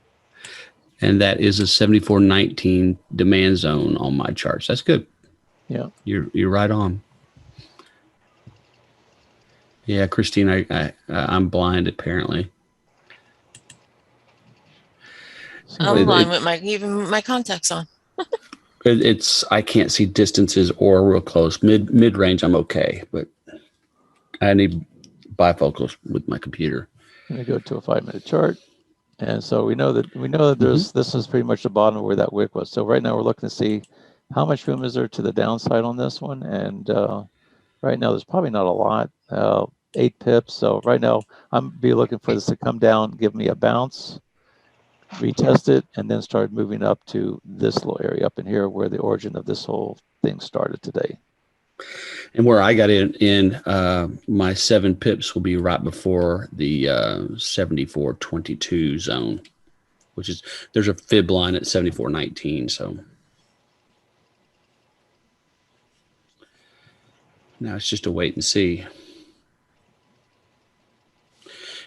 And that is a 7419 demand zone on my charts. That's good. Yeah. You're right on. Yeah, Christine, I'm blind apparently. I'm blind with my contacts on. I can't see distances or real close. Mid range, I'm okay, but I need bifocals with my computer. I'm going to go to a 5-minute chart, and so we know that this is pretty much the bottom where that wick was. So right now we're looking to see how much room is there to the downside on this one, and right now there's probably not a lot, 8 pips. So right now I'm be looking for this to come down, give me a bounce, retest it, and then start moving up to this little area up in here where the origin of this whole thing started today. And where I got in my 7 pips will be right before the 7422 zone, which is, there's a fib line at 7419. So now it's just a wait and see.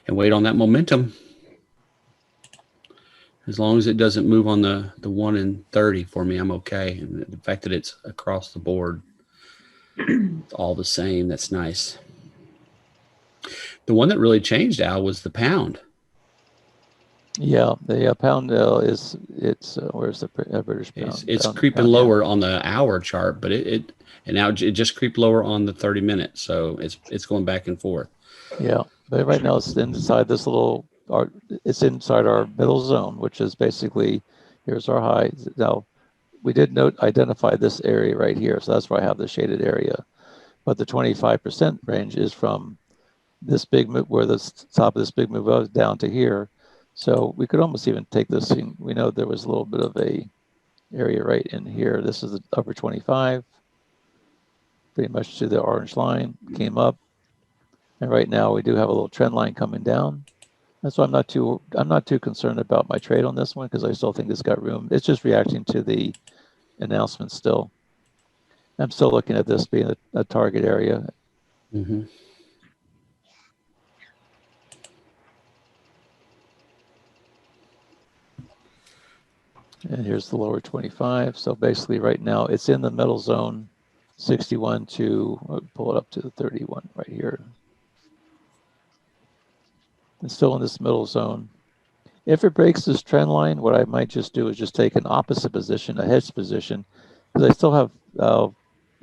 And wait on that momentum. As long as it doesn't move on the 1 and 30 for me, I'm okay. And the fact that it's across the board, it's all the same. That's nice. The one that really changed, Al, was the pound. Yeah, the pound where's the British pound? It's Pound, creeping pound, lower on the hour chart, but it now it just creeped lower on the 30 minutes. So it's going back and forth. Yeah, but right now it's inside this little. It's inside our middle zone, which is basically, here's our high. Now, we did identify this area right here, so that's why I have the shaded area. But the 25% range is from this big move, where the top of this big move was, down to here. So we could almost even take this thing. We know there was a little bit of a area right in here. This is the upper 25, pretty much to the orange line, came up. And right now we do have a little trend line coming down. That's why I'm not too concerned about my trade on this one, because I still think it's got room. It's just reacting to the announcement still. I'm still looking at this being a target area. Mm-hmm. And here's the lower 25. So basically right now it's in the middle zone, 61 to, I'll pull it up to the 31 right here. It's still in this middle zone. If it breaks this trend line, what I might just do is just take an opposite position, a hedge position, because I still have,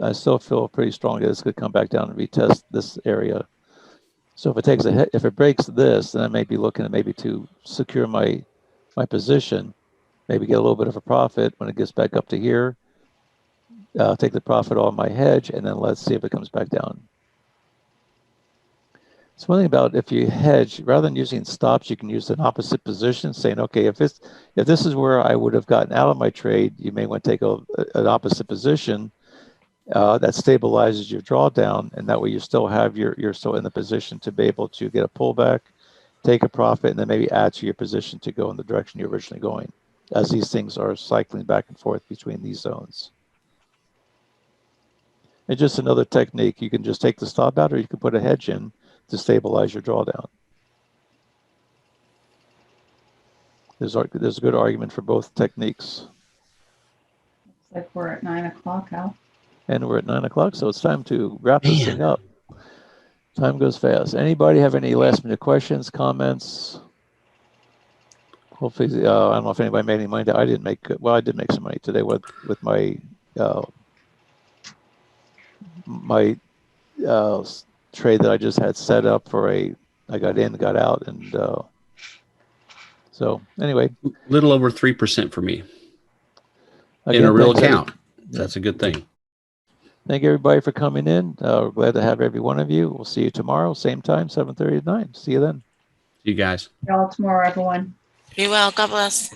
I still feel pretty strong that it's going to come back down and retest this area. So if it takes if it breaks this, then I may be looking at maybe to secure my position, maybe get a little bit of a profit when it gets back up to here. Take the profit on my hedge, and then let's see if it comes back down. So one thing about, if you hedge, rather than using stops, you can use an opposite position, saying, okay, if this is where I would have gotten out of my trade, you may want to take an opposite position that stabilizes your drawdown, and that way you still have you're still in the position to be able to get a pullback, take a profit, and then maybe add to your position to go in the direction you're originally going, as these things are cycling back and forth between these zones. And just another technique, you can just take the stop out, or you can put a hedge in to stabilize your drawdown. There's a good argument for both techniques. Looks like we're at 9 o'clock, Al. And we're at 9 o'clock, so it's time to wrap this thing up. Time goes fast. Anybody have any last minute questions, comments? Hopefully, I don't know if anybody made any money. I didn't make, well, I did make some money today with my trade that I just had set up for I got in, got out, and so anyway. Little over 3% for me. Again, in a real account. That's a good thing. Thank everybody for coming in. We're glad to have every one of you. We'll see you tomorrow, same time, 7:30 to 9. See you then. You guys. Y'all tomorrow, everyone. Be well. God bless.